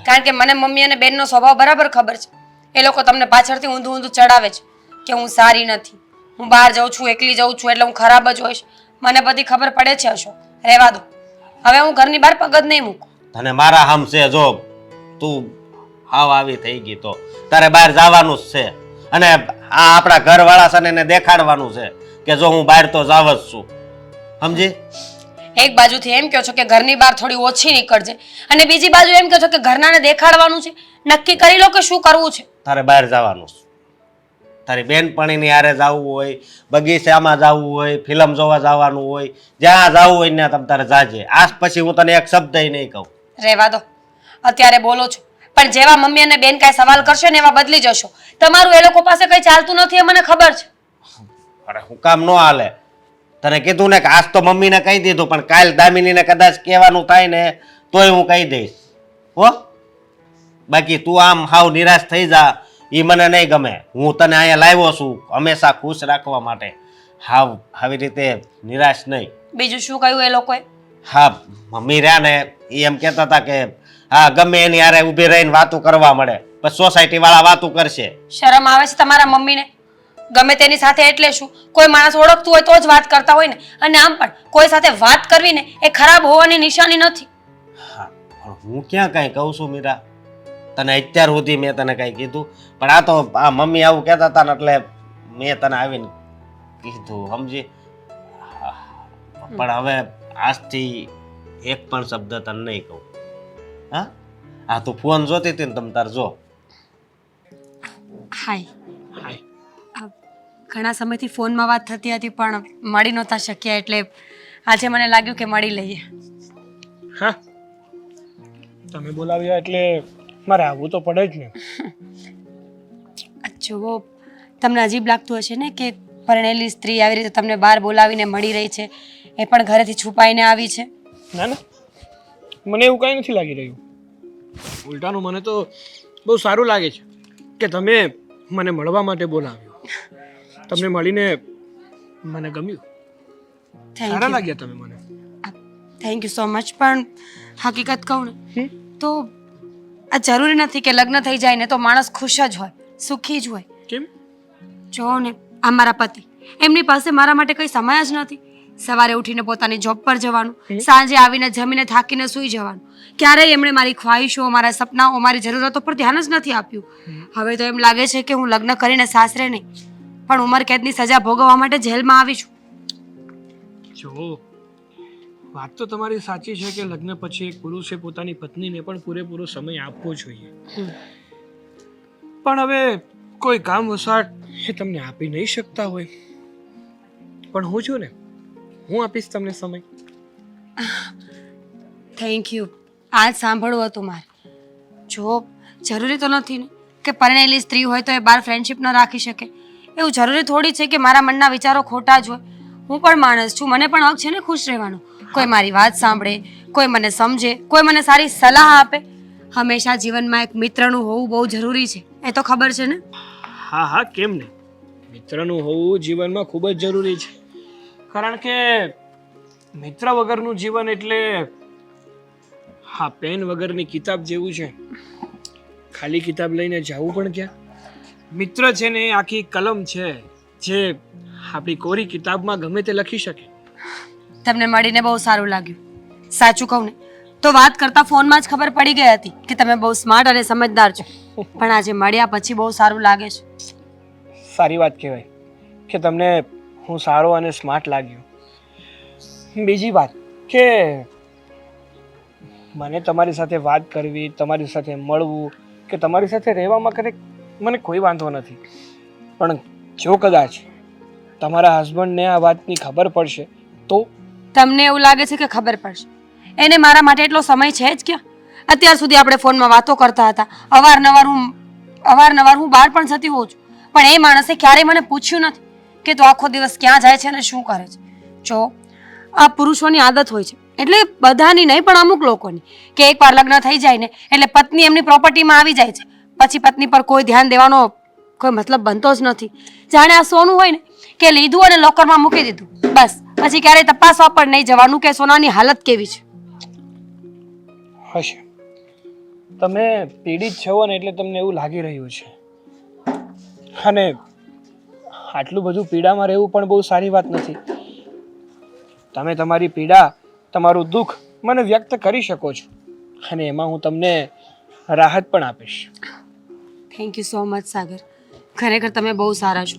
કારણ કે મને મમ્મી અને બેનનો સ્વભાવ બરાબર ખબર છે. એ લોકો તમને પાછળથી ઊંધું ઊંધું ચડાવે છે કે હું સારી નથી, હું બહાર જાઉં છું, એકલી જાઉં છું એટલે હું ખરાબ જ હોઈશ. મને બધી ખબર પડે છે અશોક, રહેવા દો. હવે હું ઘરની બહાર પગ જ નહીં મૂકું. તને મારા હમ છે. જો તું હાવ આવી થઈ ગઈ તો તારે બહાર જવાનું જ છે. અને આ આપણા ઘરવાળા છે ને એને દેખાડવાનું છે કે જો હું બહાર તો જાવ જ છું. સમજી? એક બાજુથી એમ કહો છો કે ઘરની બહાર થોડી ઓછી નીકળજે અને બીજી બાજુ એમ કહો છો કે ઘરનાને દેખાડવાનું છે. નક્કી કરી લો કે શું કરવું છે. તારે બહાર જવાનું છે. તારી બેનપણીની હારે જવું હોય, બગીચામાં જવું હોય, ફિલ્મ જોવા જવાનું હોય, જ્યાં જવું હોય ત્યાં તમે તારે જાજે. આજ પછી હું તને એક શબ્દ નહીં કહું. રહેવા દો, અત્યારે બોલો છો પણ જેવા મમ્મી અને બેન કાંઈ સવાલ કરશે ને એવા બદલી જશો. તમારું એ લોકો પાસે કંઈ ચાલતું નથી એ મને ખબર છે. અરે હું કામ ન હાલે? તને કીધું ને કે આજ તો મમ્મીને કહી દીધું, પણ કાલ દામિનીને કદાચ કહેવાનું થાય ને તોય હું કહી દઈશ. હો, બાકી તું આમ હાવ નિરાશ થઈ જા એ મને નહીં ગમે. હું તને અહીંયા લાવ્યો છું હંમેશા ખુશ રાખવા માટે. હાવ આવી રીતે નિરાશ નહીં. બીજું શું કહ્યું એ લોકોએ? હા, મમ્મી રહ્યા ને એ એમ કહેતા હતા કે હા ગમે એની હારે ઊભી રહીને વાતું કરવા મળે, પછી સોસાયટી વાળા વાતું કરશે. શરમ આવે છે તમારા મમ્મીને? ગમે તેની સાથે એટલે શું? કોઈ માણસ ઓળખતું હોય તો જ વાત કરતા હોય ને. અને આમ પણ કોઈ સાથે વાત કરવી ને એ ખરાબ હોવાની નિશાની નથી. હા, પણ હું ક્યાં કાંઈ કહું છું મીરા? તને અત્યાર સુધી મેં તને કાંઈ કીધું? પણ આ તો આ મમ્મી આવું કહેતા હતા ને એટલે મેં તને આવીને કીધું, સમજી? પણ હવે આજથી એક પણ શબ્દ તને નહીં કહું. હા, આ તું ફોન જોતી હતી ને તમ તાર જો. હાય. ઘણા સમયથી ફોનમાં વાત થતી હતી પણ મળી નહોતા શક્યા એટલે આજે મને લાગ્યું કે મળી લઈએ. હા, તમે બોલાવ્યા એટલે મારે આવવું તો પડે જ ને. જુઓ, તમને અજીબ લાગતું હશે ને કે પરણેલી સ્ત્રી આવી રીતે તમને બહાર બોલાવીને મળી રહી છે, એ પણ ઘરેથી છુપાઈને આવી છે. ના ના, મને એવું કાંઈ નથી લાગી રહ્યું. ઉલટાનું મને તો બહુ સારું લાગે છે કે તમે મને મળવા માટે બોલાવ્યો. તમને મળીને મને ગમ્યું, સારા લાગ્યા તમે મને. Thank you so much. પણ હકીકત કહું ને તો આ જરૂરી નથી કે લગ્ન થઈ જાય ને તો માણસ ખુશ જ હોય, સુખી જ હોય. કેમ? જો ને આ મારા પતિ, એમની પાસે મારા માટે કંઈ સમય જ નથી. સવારે ઉઠીને પોતાની જોબ પર જવાનું, સાંજે આવીને જમીને થાકીને સૂઈ જવાનું. ક્યારેય એમણે મારી ખ્વાહિશો, મારા સપનાઓ, મારી જરૂરતો પર ધ્યાન જ નથી આપ્યું. હવે તો એમ લાગે છે કે હું લગ્ન કરીને સાસરે નહીં પણ ઉંમરકેદની સજા ભોગવવા માટે જેલમાં આવી છું. જો વાત તો તમારી સાચી છે કે લગ્ન પછી એક પુરુષે પોતાની પત્નીને પણ પૂરેપૂરો સમય આપવો જોઈએ, પણ હવે કોઈ કામ વસાટ એ તમને આપી નહીં શકતા હોય. પણ હું છું ને, હું આપીશ તમને સમય. Thank you. આ જ સાંભળવું હતું મારે. જો જરૂરી તો નથી ને કે પરણેલી સ્ત્રી હોય તો એ બાર ફ્રેન્ડશિપ ન રાખી શકે. એવું જરૂરી થોડી છે કે મારા મનના વિચારો ખોટા જ હોય. હું પણ માણસ છું, મને પણ હક છે ને ખુશ રહેવાનો. કોઈ મારી વાત સાંભળે, કોઈ મને સમજે, કોઈ મને સારી સલાહ આપે. હંમેશા જીવનમાં એક મિત્રનું હોવું બહુ જરૂરી છે, એ તો ખબર છે ને? હા હા, કેમ નહીં. મિત્રનું હોવું જીવનમાં ખૂબ જ જરૂરી છે, કારણ કે મિત્ર વગરનું જીવન એટલે હા પેન વગરની કિતાબ જેવું છે. ખાલી કિતાબ લઈને જવું પણ ક્યાં? મિત્ર છે ને એ આખી કલમ છે જે આપણી કોરી કિતાબમાં ગમે તે લખી શકે. તમને મળીને બહુ સારું લાગ્યું. સાચું કહું ને તો વાત કરતા ફોનમાં જ ખબર પડી ગઈ હતી કે તમે બહુ સ્માર્ટ અને સમજદાર છો, પણ આજે મળ્યા પછી બહુ સારું લાગે છે. સારી વાત કહેવાય કે તમને હું સારો અને સ્માર્ટ લાગ્યો. બીજી વાત કે મને તમારી સાથે વાત કરવી, તમારી સાથે મળવું કે તમારી સાથે રહેવામાં કરે મને કોઈ વાંધો નથી, પણ જો કદાચ તમારા હસબન્ડને આ વાતની ખબર પડશે તો? તમને એવું લાગે છે કે ખબર પડશે? એને મારા માટે એટલો સમય છે જ ક્યાં? અત્યાર સુધી આપણે ફોનમાં વાતો કરતા હતા, અવારનવાર હું બહાર પણ જતી હોઉં છું, પણ એ માણસે ક્યારેય મને પૂછ્યું નથી કે તું આખો દિવસ ક્યાં જાય છે અને શું કરે છે. જો આ પુરુષોની આદત હોય છે, એટલે બધાની નહીં પણ અમુક લોકોની, કે એકવાર લગ્ન થઈ જાય ને એટલે પત્ની એમની પ્રોપર્ટીમાં આવી જાય છે, પછી પત્ની પર કોઈ ધ્યાન દેવાનો કોઈ મતલબ બનતો જ નથી. જાણે આ સોનું હોય ને કે લીધું અને લોકરમાં મૂકી દીધું, બસ પછી ક્યારેય તપાસવા પણ નહીં જવાનું કે સોનાની હાલત કેવી છે. હશે, તમે પીડિત છો ને એટલે તમને એવું લાગી રહ્યું છે, અને આટલું બધું પીડામાં રહેવું પણ બહુ સારી વાત નથી. તમે તમારી પીડા, તમારું દુઃખ મને વ્યક્ત કરી શકો છો અને એમાં હું તમને રાહત પણ આપીશ. થેન્ક યુ સો મચ સાગર. ખરેખર તમે બહુ સારા છો.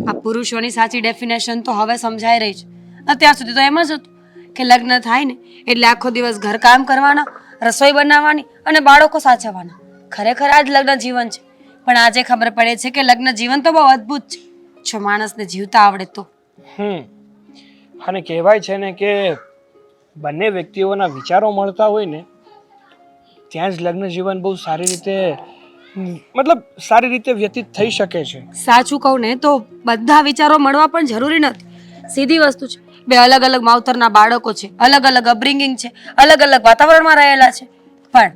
આ પુરુષોની સાચી ડેફિનેશન તો હવે સમજાઈ રહી છે. અત્યાર સુધી તો એમ જ હતું કે લગ્ન થાય ને એટલે આખો દિવસ ઘરકામ કરવાના, રસોઈ બનાવવાની અને બાળકો સાચવવાના. ખરેખર આ જ લગ્ન જીવન છે, પણ આજે ખબર પડે છે કે લગ્ન જીવન તો બહુ અદ્ભુત છે જો માણસને જીવતા આવડે તો. અને કહેવાય છે ને કે બંને વ્યક્તિઓના વિચારો મળતા હોય ને ત્યાં જ લગ્ન જીવન બહુ સારી રીતે વ્યતીત થઈ શકે છે. સાચું કહું ને તો બધા વિચારો મળવા પણ જરૂરી નથી. સીધી વસ્તુ છે, બે અલગ અલગ માવતરના બાળકો છે, અલગ અલગ અપબ્રિંગિંગ છે, અલગ અલગ વાતાવરણમાં રહેલા છે, પણ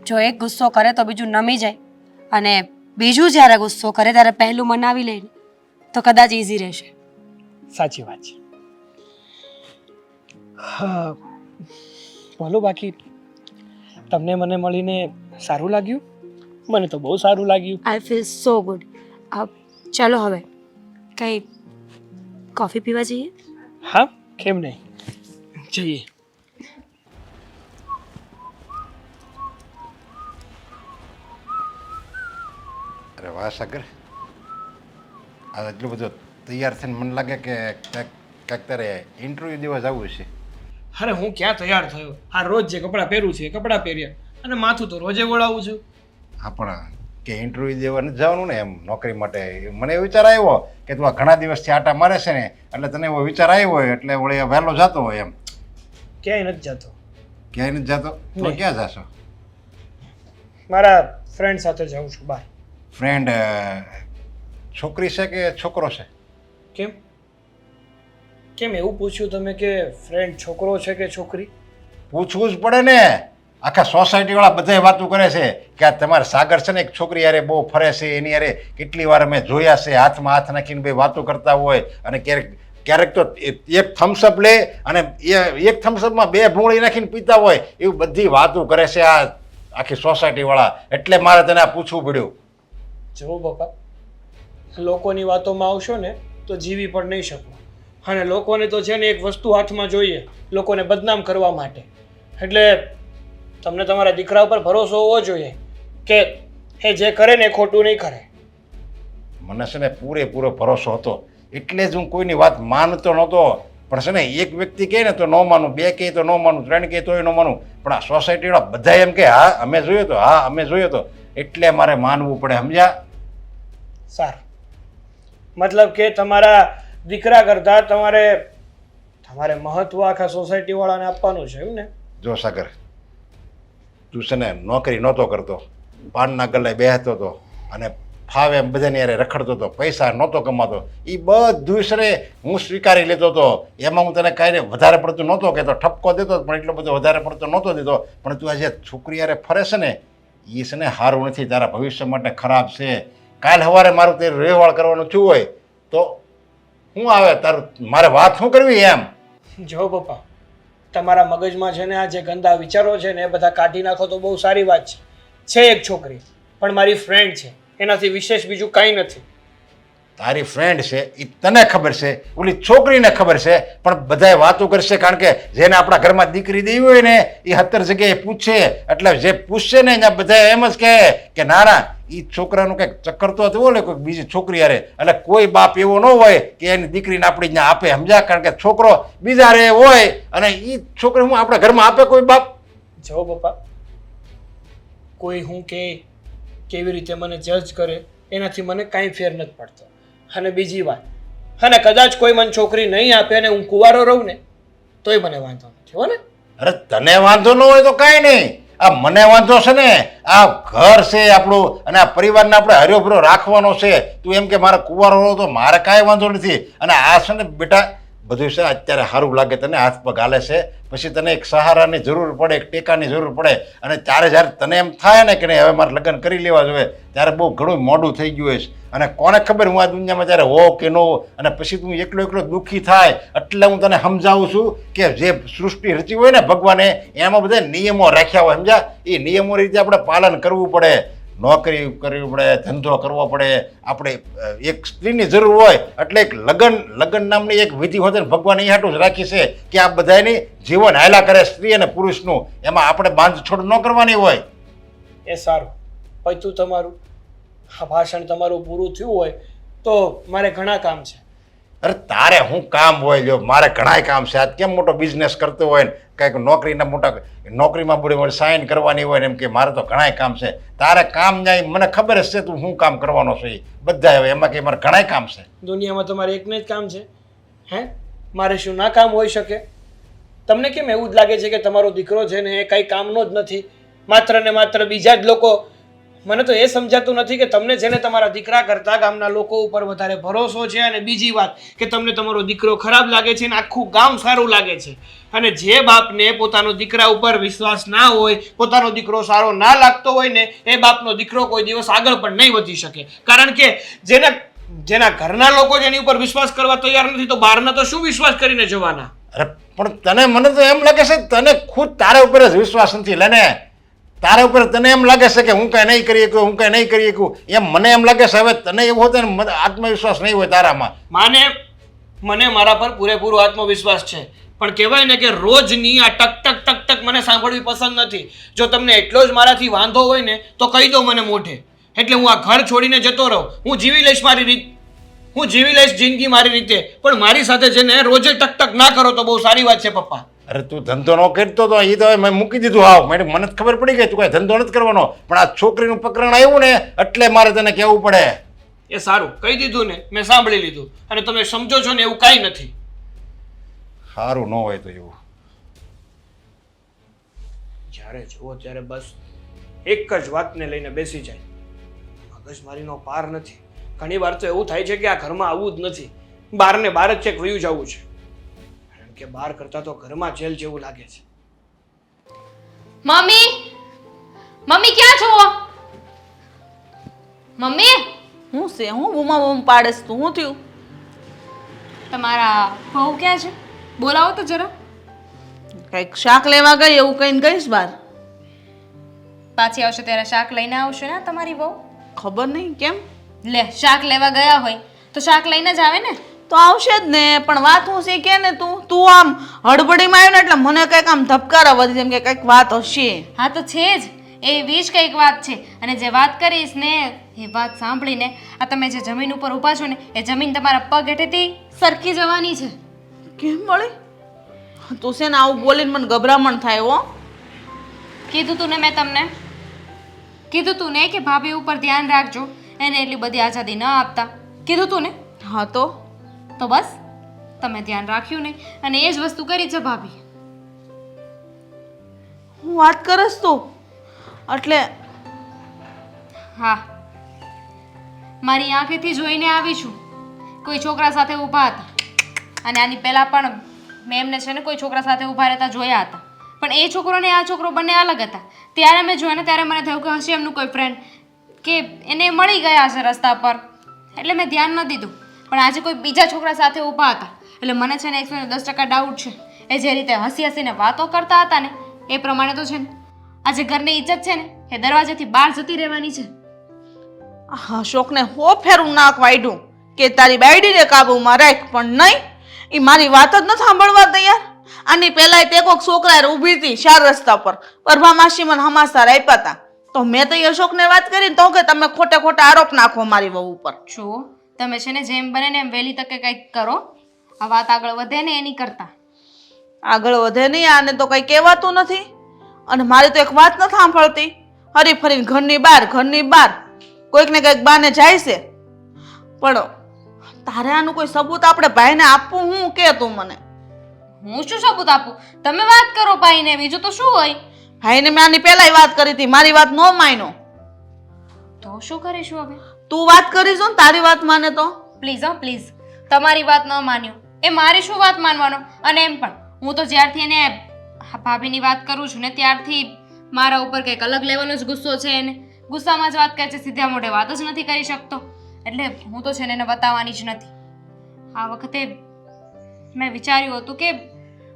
જો એક ગુસ્સો કરે તો બીજું નમી જાય, અને બીજું જ્યારે ગુસ્સો કરે ત્યારે પહેલું મનાવી લે તો કદાચ ઈઝી રહેશે. સાચી વાત છે. હા બોલો, બાકી તમને મને મળીને સારું લાગ્યું? મને તો બહુ સારું લાગ્યું. I feel so good. ચાલો હવે કંઈ કોફી પીવા જઈએ? હા, કેમ નહીં, જઈએ. અરે વાહ સાગર, આ એટલું બધું તૈયાર થઈને મને લાગે કે ક્યાંક તારે ઇન્ટરવ્યૂ દેવા જવું છે. અરે હું ક્યાં તૈયાર થયો? આ રોજ જે કપડાં પહેરું છે એ કપડાં પહેર્યા, અને માથું તો રોજે વળાવું છું. હા પણ કે ઇન્ટરવ્યૂ દેવા નથી જવાનું ને એમ નોકરી માટે? મને એવો વિચાર આવ્યો કે તું આ ઘણા દિવસથી આટા મારે છે ને એટલે તને એવો વિચાર આવ્યો હોય એટલે વળી વહેલો જતો હોય એમ. ક્યાંય નથી જતો. ક્યાંય નથી જતો? તો ક્યાં જશો? મારા ફ્રેન્ડ સાથે જાઉં છું બહાર. ફ્રેન્ડ છોકરી છે કે છોકરો છે? કેમ કેમ એવું પૂછ્યું તમે કે ફ્રેન્ડ છોકરો છે કે છોકરી? પૂછવું જ પડે ને. આખા સોસાયટીવાળા બધાય વાતો કરે છે કે આ તમારે સાગર છે ને એક છોકરી યારે બહુ ફરે છે, એની યારે કેટલી વાર અમે જોયા છે, હાથમાં હાથ નાખીને ભાઈ વાતો કરતા હોય, અને ક્યારેક ક્યારેક તો એક થમ્સઅપ લે અને એક થમ્સઅપમાં 2 ભૂંગળી નાખીને પીતા હોય એવી બધી વાતો કરે છે આ આખી સોસાયટીવાળા. એટલે મારે તને આ પૂછવું પડ્યું. જુઓ પપ્પા, લોકોની વાતોમાં આવશો ને તો જીવી પણ નહીં શકો. અને લોકોને તો છે ને એક વસ્તુ હાથમાં જોઈએ, લોકોને બદનામ કરવા માટે. એટલે તમને તમારા દીકરા ઉપર ભરોસો હોવો જોઈએ કે એ જે કરે ને એ ખોટું નહીં કરે. મને છે ને પૂરેપૂરો ભરોસો હતો એટલે જ હું કોઈની વાત માનતો નહોતો. પણ છે ને એક વ્યક્તિ કહે ને તો ન માનું, 2 કહે તો ન માનું, 3 કહે તોય ન માનું. પણ આ સોસાયટીવાળા બધા એમ કે હા અમે જોયો તો, હા અમે જોયો તો, એટલે મારે માનવું પડે. સમજ્યા? સારું, મતલબ કે તમારા દીકરા કરતાં તમારે મહત્વ આખા સોસાયટીવાળાને આપવાનું છે એમ ને? જો સાગર, તું છે ને નોકરી નહોતો કરતો, પાનના ગલ્લે બેસતો હતો અને ફાવે એમ બધાની યારે રખડતો હતો, પૈસા નહોતો કમાતો, એ બધું છે ને હું સ્વીકારી લેતો હતો. એમાં હું તને કાંઈ વધારે પડતું નહોતો કહેતો, ઠપકો દેતો પણ એટલો બધો વધારે પડતો નહોતો દેતો. પણ તું આ જે છોકરી યારે ફરે છે ને એ છે ને સારું નથી, તારા ભવિષ્ય માટે ખરાબ છે. કાલ સવારે મારું તે રેવાળ કરવાનું થયું હોય તો શું આવે તારું? મારે વાત શું કરવી એમ? જો પપ્પા, તમારા મગજમાં છે ને આ જે ગંદા વિચારો છે ને એ બધા કાઢી નાખો તો બહુ સારી વાત છે. એક છોકરી પણ મારી ફ્રેન્ડ છે, એનાથી વિશેષ બીજું કાંઈ નથી. તારી ફ્રેન્ડ છે એ તને ખબર છે, ઓલી છોકરીને ખબર છે, પણ બધાય વાતો કરશે. કારણ કે જેને આપણા ઘરમાં દીકરી દેવી હોય ને એ 17 જગ્યાએ પૂછે. એટલે જે પૂછશે ને ત્યાં બધા એમ જ કહે કે ના ના એ છોકરાનું કંઈક ચક્કર તો હતું ને કોઈ બીજી છોકરી હારે. એટલે કોઈ બાપ એવો ન હોય કે એની દીકરીને આપણી ત્યાં આપે. સમજ્યા? કારણ કે છોકરો બીજા રે હોય અને એ છોકરી હું આપણા ઘરમાં આપે કોઈ બાપ? જો પપ્પા, કોઈ હું કે કેવી રીતે મને જજ કરે એનાથી મને કાંઈ ફેર નથી પડતો. અને બીજી વાત, અને કદાચ કોઈ મને છોકરી નહીં આપે અને હું કુંવારો રહું ને તોય મને વાંધો નથી હો ને. અરે તને વાંધો ન હોય તો કાંઈ નહીં, આ મને વાંધો છે ને. આ ઘર છે આપણું અને આ પરિવારને આપણે હર્યોભર્યો રાખવાનો છે. તું એમ કે મારે કુંવારો રહો તો મારે કાંઈ વાંધો નથી. અને આ છે ને બેટા બધું છે અત્યારે સારું લાગે તને, હાથ પગ હાલે છે, પછી તને એક સહારાની જરૂર પડે, એક ટેકાની જરૂર પડે. અને જ્યારે તને એમ થાય ને કે નહીં હવે મારે લગ્ન કરી લેવા જોઈએ ત્યારે બહુ ઘણું મોડું થઈ ગયું હોય. અને કોને ખબર હું આ દુનિયામાં ત્યારે હો કે ન હો. અને પછી તું એકલો દુઃખી થાય. એટલે હું તને સમજાવું છું કે જે સૃષ્ટિ રચી હોય ને ભગવાને એમાં બધા નિયમો રાખ્યા હોય. સમજ્યા? એ નિયમો રીતે આપણે પાલન કરવું પડે. નોકરી કરવી પડે, ધંધો કરવો પડે. આપણે એક સ્ત્રીની જરૂર હોય એટલે એક લગ્ન નામની એક વિધિ હોય ને ભગવાન એ હાટું જ રાખી છે કે આ બધાની જીવન હાયલા કરે સ્ત્રી અને પુરુષનું. એમાં આપણે બાંધછોડ ન કરવાની હોય. એ સારું, પછી તમારું આ ભાષણ તમારું પૂરું થયું હોય તો મારે ઘણા કામ છે. અરે તારે શું કામ હોય? લ્યો મારે ઘણાય કામ છે. આજ કેમ મોટો બિઝનેસ કરતો હોય ને કંઈક નોકરીમાં બધી સાઇન કરવાની હોય ને એમ કે મારે તો ઘણાય કામ છે. તારે કામ જાય મને ખબર જ છે તું શું કામ કરવાનો છે એ બધા. એમાં કે મારે ઘણાય કામ છે. દુનિયામાં તમારે એકને જ કામ છે હે? મારે શું ના કામ હોઈ શકે? તમને કેમ એવું જ લાગે છે કે તમારો દીકરો છે ને એ કંઈ કામનો જ નથી, માત્ર ને માત્ર બીજા જ લોકો? મને તો એ સમજાતું નથી કે તમને છે ને તમારા દીકરા કરતાં ગામના લોકો ઉપર વધારે ભરોસો છે. અને બીજી વાત કે તમને તમારો દીકરો ખરાબ લાગે છે ને આખું ગામ સારું લાગે છે. અને જે બાપને પોતાનો દીકરા ઉપર વિશ્વાસ ના હોય, પોતાનો દીકરો સારો ના લાગતો હોય ને એ બાપનો દીકરો કોઈ દિવસ આગળ પણ નહીં વધી શકે. કારણ કે જેના ઘરના લોકો જેની ઉપર વિશ્વાસ કરવા તૈયાર નથી તો બહારના તો શું વિશ્વાસ કરીને જવાના? અરે પણ મને તો એમ લાગે છે તને ખુદ તારા ઉપર જ વિશ્વાસ નથી. લેને તારા ઉપર તને એમ લાગે છે કે હું કાંઈ નહીં કરી શકું, હું કાંઈ નહીં કરી શકું. એમ મને એમ લાગે છે હવે તને એવું હોત ને આત્મવિશ્વાસ નહીં હોય તારામાં. મને મારા પર પૂરેપૂરો આત્મવિશ્વાસ છે, પણ કહેવાય ને કે રોજની આ ટક ટક ટક ટક મને સાંભળવી પસંદ નથી. જો તમને એટલો જ મારાથી વાંધો હોય ને તો કહી દો મને મોઢે. એટલે હું આ ઘર છોડીને જતો રહું. હું જીવી લઈશ જિંદગી મારી રીતે, પણ મારી સાથે છે ને રોજે ટક ટક ના કરો તો બહુ સારી વાત છે પપ્પા. અરે તું ધંધો ન કરતો તો એ તો મેં મૂકી દીધું. હાવ મને જ ખબર પડી ગઈ તું કાંઈ ધંધો નથી કરવાનો. પણ આ છોકરીનું પ્રકરણ આવ્યું ને એટલે મારે તને કહેવું પડે. એ સારું, કહી દીધું ને, મેં સાંભળી લીધું. અને તમે સમજો છો ને એવું કાંઈ નથી. સારું ન હોય તો એવું. જ્યારે જુઓ ત્યારે બસ એક જ વાતને લઈને બેસી જાય. મગજમારીનો પાર નથી. ઘણી વાર તો એવું થાય છે કે આ ઘરમાં આવવું જ નથી, બહાર ને બહાર જ ચેક વયું જવું છે. કારણ કે બહાર કરતા તો ઘરમાં જેલ જેવું લાગે છે. મમ્મી ક્યાં છો? મમ્મી હું છે હું બૂમા બૂમ પાડેસ તું? શું થયું? તમારા બહુ ક્યાં છે? બોલાવો તો જરા. કંઈક શાક લેવા ગઈ એવું કહીને ગઈશ બહાર. પાછી આવશે ત્યારે શાક લઈને આવશે ને તમારી બહુ? ખબર નહીં કેમ. લે, શાક લેવા ગયા હોય તો શાક લઈને જ આવે ને. તો આવશે જ ને, પણ વાત હું શીખે ને તું આમ હડબડીમાં આવ્યો ને એટલે મને કંઈક આમ ધબકારા વધી જેમ કે કંઈક વાત હશે. હા તો છે જ, એવી જ કંઈક વાત છે. અને જે વાત કરીશ ને એ વાત સાંભળીને આ તમે જે જમીન ઉપર ઊભા છો ને એ જમીન તમારા પગ હેઠેથી સરકી જવાની છે. કેમ વળી? તું છે ને આવું બોલીને મને ગભરામણ થાય હો. કીધું તું ને મેં તમને, કીધું તું ને કે ભાભી ઉપર ધ્યાન રાખજો, એને એટલી બધી આઝાદી ન આપતા. કીધું તું ને? હા તો બસ તમે ધ્યાન રાખ્યું નહીં અને એ જ વસ્તુ કરી છે ભાભી. હું વાત કરસ તું એટલે હા, મારી આંખેથી જોઈને આવી છું. કોઈ છોકરા સાથે ઊભા હતા અને આની પહેલાં પણ મેં એમને છે ને કોઈ છોકરા સાથે ઊભા રહેતા જોયા હતા, પણ એ છોકરો ને આ છોકરો બંને અલગ હતા. ત્યારે મેં જોયા ને ત્યારે મને થયું કે હશે એમનું કોઈ ફ્રેન્ડ કે એને મળી ગયા હશે રસ્તા પર, એટલે મેં ધ્યાન ન દીધું. પણ આજે કોઈ બીજા છોકરા સાથે ઊભા હતા એટલે મને છે ને 110% ડાઉટ છે. એ જે રીતે હસી હસીને વાતો કરતા હતા ને એ પ્રમાણે તો છે ને આજે ઘરની ઇજ્જત છે ને એ દરવાજાથી બહાર જતી રહેવાની છે. આ અશોકને હો ફેરું નાક વાઢ્યું કે તારી બાયડીને કાબુમાં રાખ, પણ નહીં, એ મારી વાત જ ન સાંભળવા તૈયાર. આની પહેલા તે કોઈક છોકરા ઊભી હતી 4 રસ્તા પર, પરભા માસી મને હમાસાર આપ્યા હતા, તો મેં તો એ અશોકને વાત કરીને તો કે તમે ખોટે ખોટા આરોપ નાખો મારી વહુ ઉપર. જુઓ, તમે છે ને જેમ બને ને એમ વહેલી તકે કંઈક કરો, આ વાત આગળ વધે ને એની કરતા. આગળ વધે નહીં, આને તો કંઈ કહેવાતું નથી. અને મારી તો એક વાત ન સાંભળતી, હરી ફરીને ઘરની બહાર કોઈક ને કંઈક બાને જાય છે. પણ તારે આનું કોઈ સબૂત આપણે ભાઈને આપવું? હું કે તું મને? હું શું સબૂત આપું? તમે વાત કરો ભાઈને, બીજું તો શું હોય. ભાઈને મેં આની પહેલાંય વાત કરી હતી, મારી વાત ન માન્યો. તો શું કરીશું હવે? તું વાત કરીશ ને, તારી વાત માને તો પ્લીઝ હા પ્લીઝ, તમારી વાત ન માન્યો એ મારી શું વાત માનવાનો? અને એમ પણ હું તો જ્યારથી એને ભાભીની વાત કરું છું ને ત્યારથી મારા ઉપર કંઈક અલગ લેવલનો જ ગુસ્સો છે. એને ગુસ્સામાં જ વાત કરે છે, સીધા મોઢે વાત જ નથી કરી શકતો. એટલે હું તો છે ને એને બતાવવાની જ નથી. આ વખતે મેં વિચાર્યું હતું કે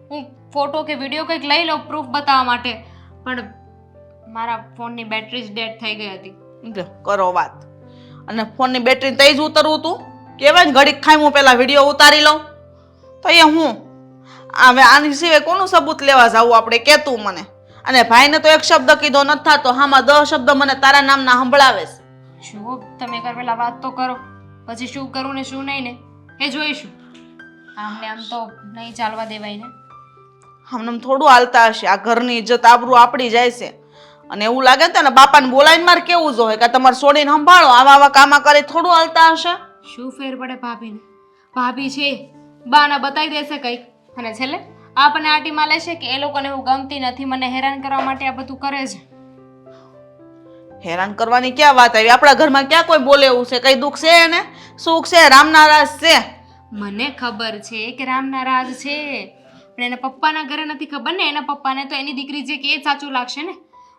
હું ફોટો કે વિડીયો કંઈક લઈ લઉં પ્રૂફ બતાવવા માટે, પણ મારા ફોનની બેટરી જ ડેડ થઈ ગઈ હતી. લે, કરો વાત. અને ફોનની બેટરી તઈ જ ઉતરવું તું કહેવાય ને, ઘડીક ખાઈ હું પેલા વિડીયો ઉતારી લઉં તો એ હું હવે આની સિવાય કોનું સબૂત લેવા જાવું આપણે? કે તું મને. અને ભાઈને તો એક શબ્દ કીધો નથી થતો, હામાં 10 શબ્દ મને તારા નામના સંભળાવે છે. જુઓ, તમે પેલા વાત તો કરો, પછી શું કરું ને શું નહીં ને એ જોઈશું. આમને આમ તો નહીં ચાલવા દેવાય ને. આમ થોડું હાલતા હશે, આ ઘરની ઇજ્જત આબરૂ આપડી જાય છે. અને એવું લાગે ને તને બાપાને બોલાવીને મારે કેવું જોઈએ કે તમારે છોડીને સંભાળો, આવા કામા કરી થોડું હાલતા હશે. શું ફેર પડે ભાભીને? ભાભી છે બાના બતાવી દેશે કંઈક અને છેલ્લે આપણને આટીમાં લેશે કે એ લોકોને હું ગમતી નથી, મને હેરાન કરવા માટે આ બધું કરે છે. હેરાન કરવાની ક્યાં વાત આવી? આપણા ઘરમાં ક્યાં કોઈ બોલે એવું છે? કઈ દુઃખ છે એને? સુખ છે? રામના રાજ છે? મને ખબર છે કે રામના રાજ છે, પણ એના પપ્પાના ઘરે નથી ખબર ને. એના પપ્પાને તો એની દીકરી જે કે એ સાચું લાગશે ને.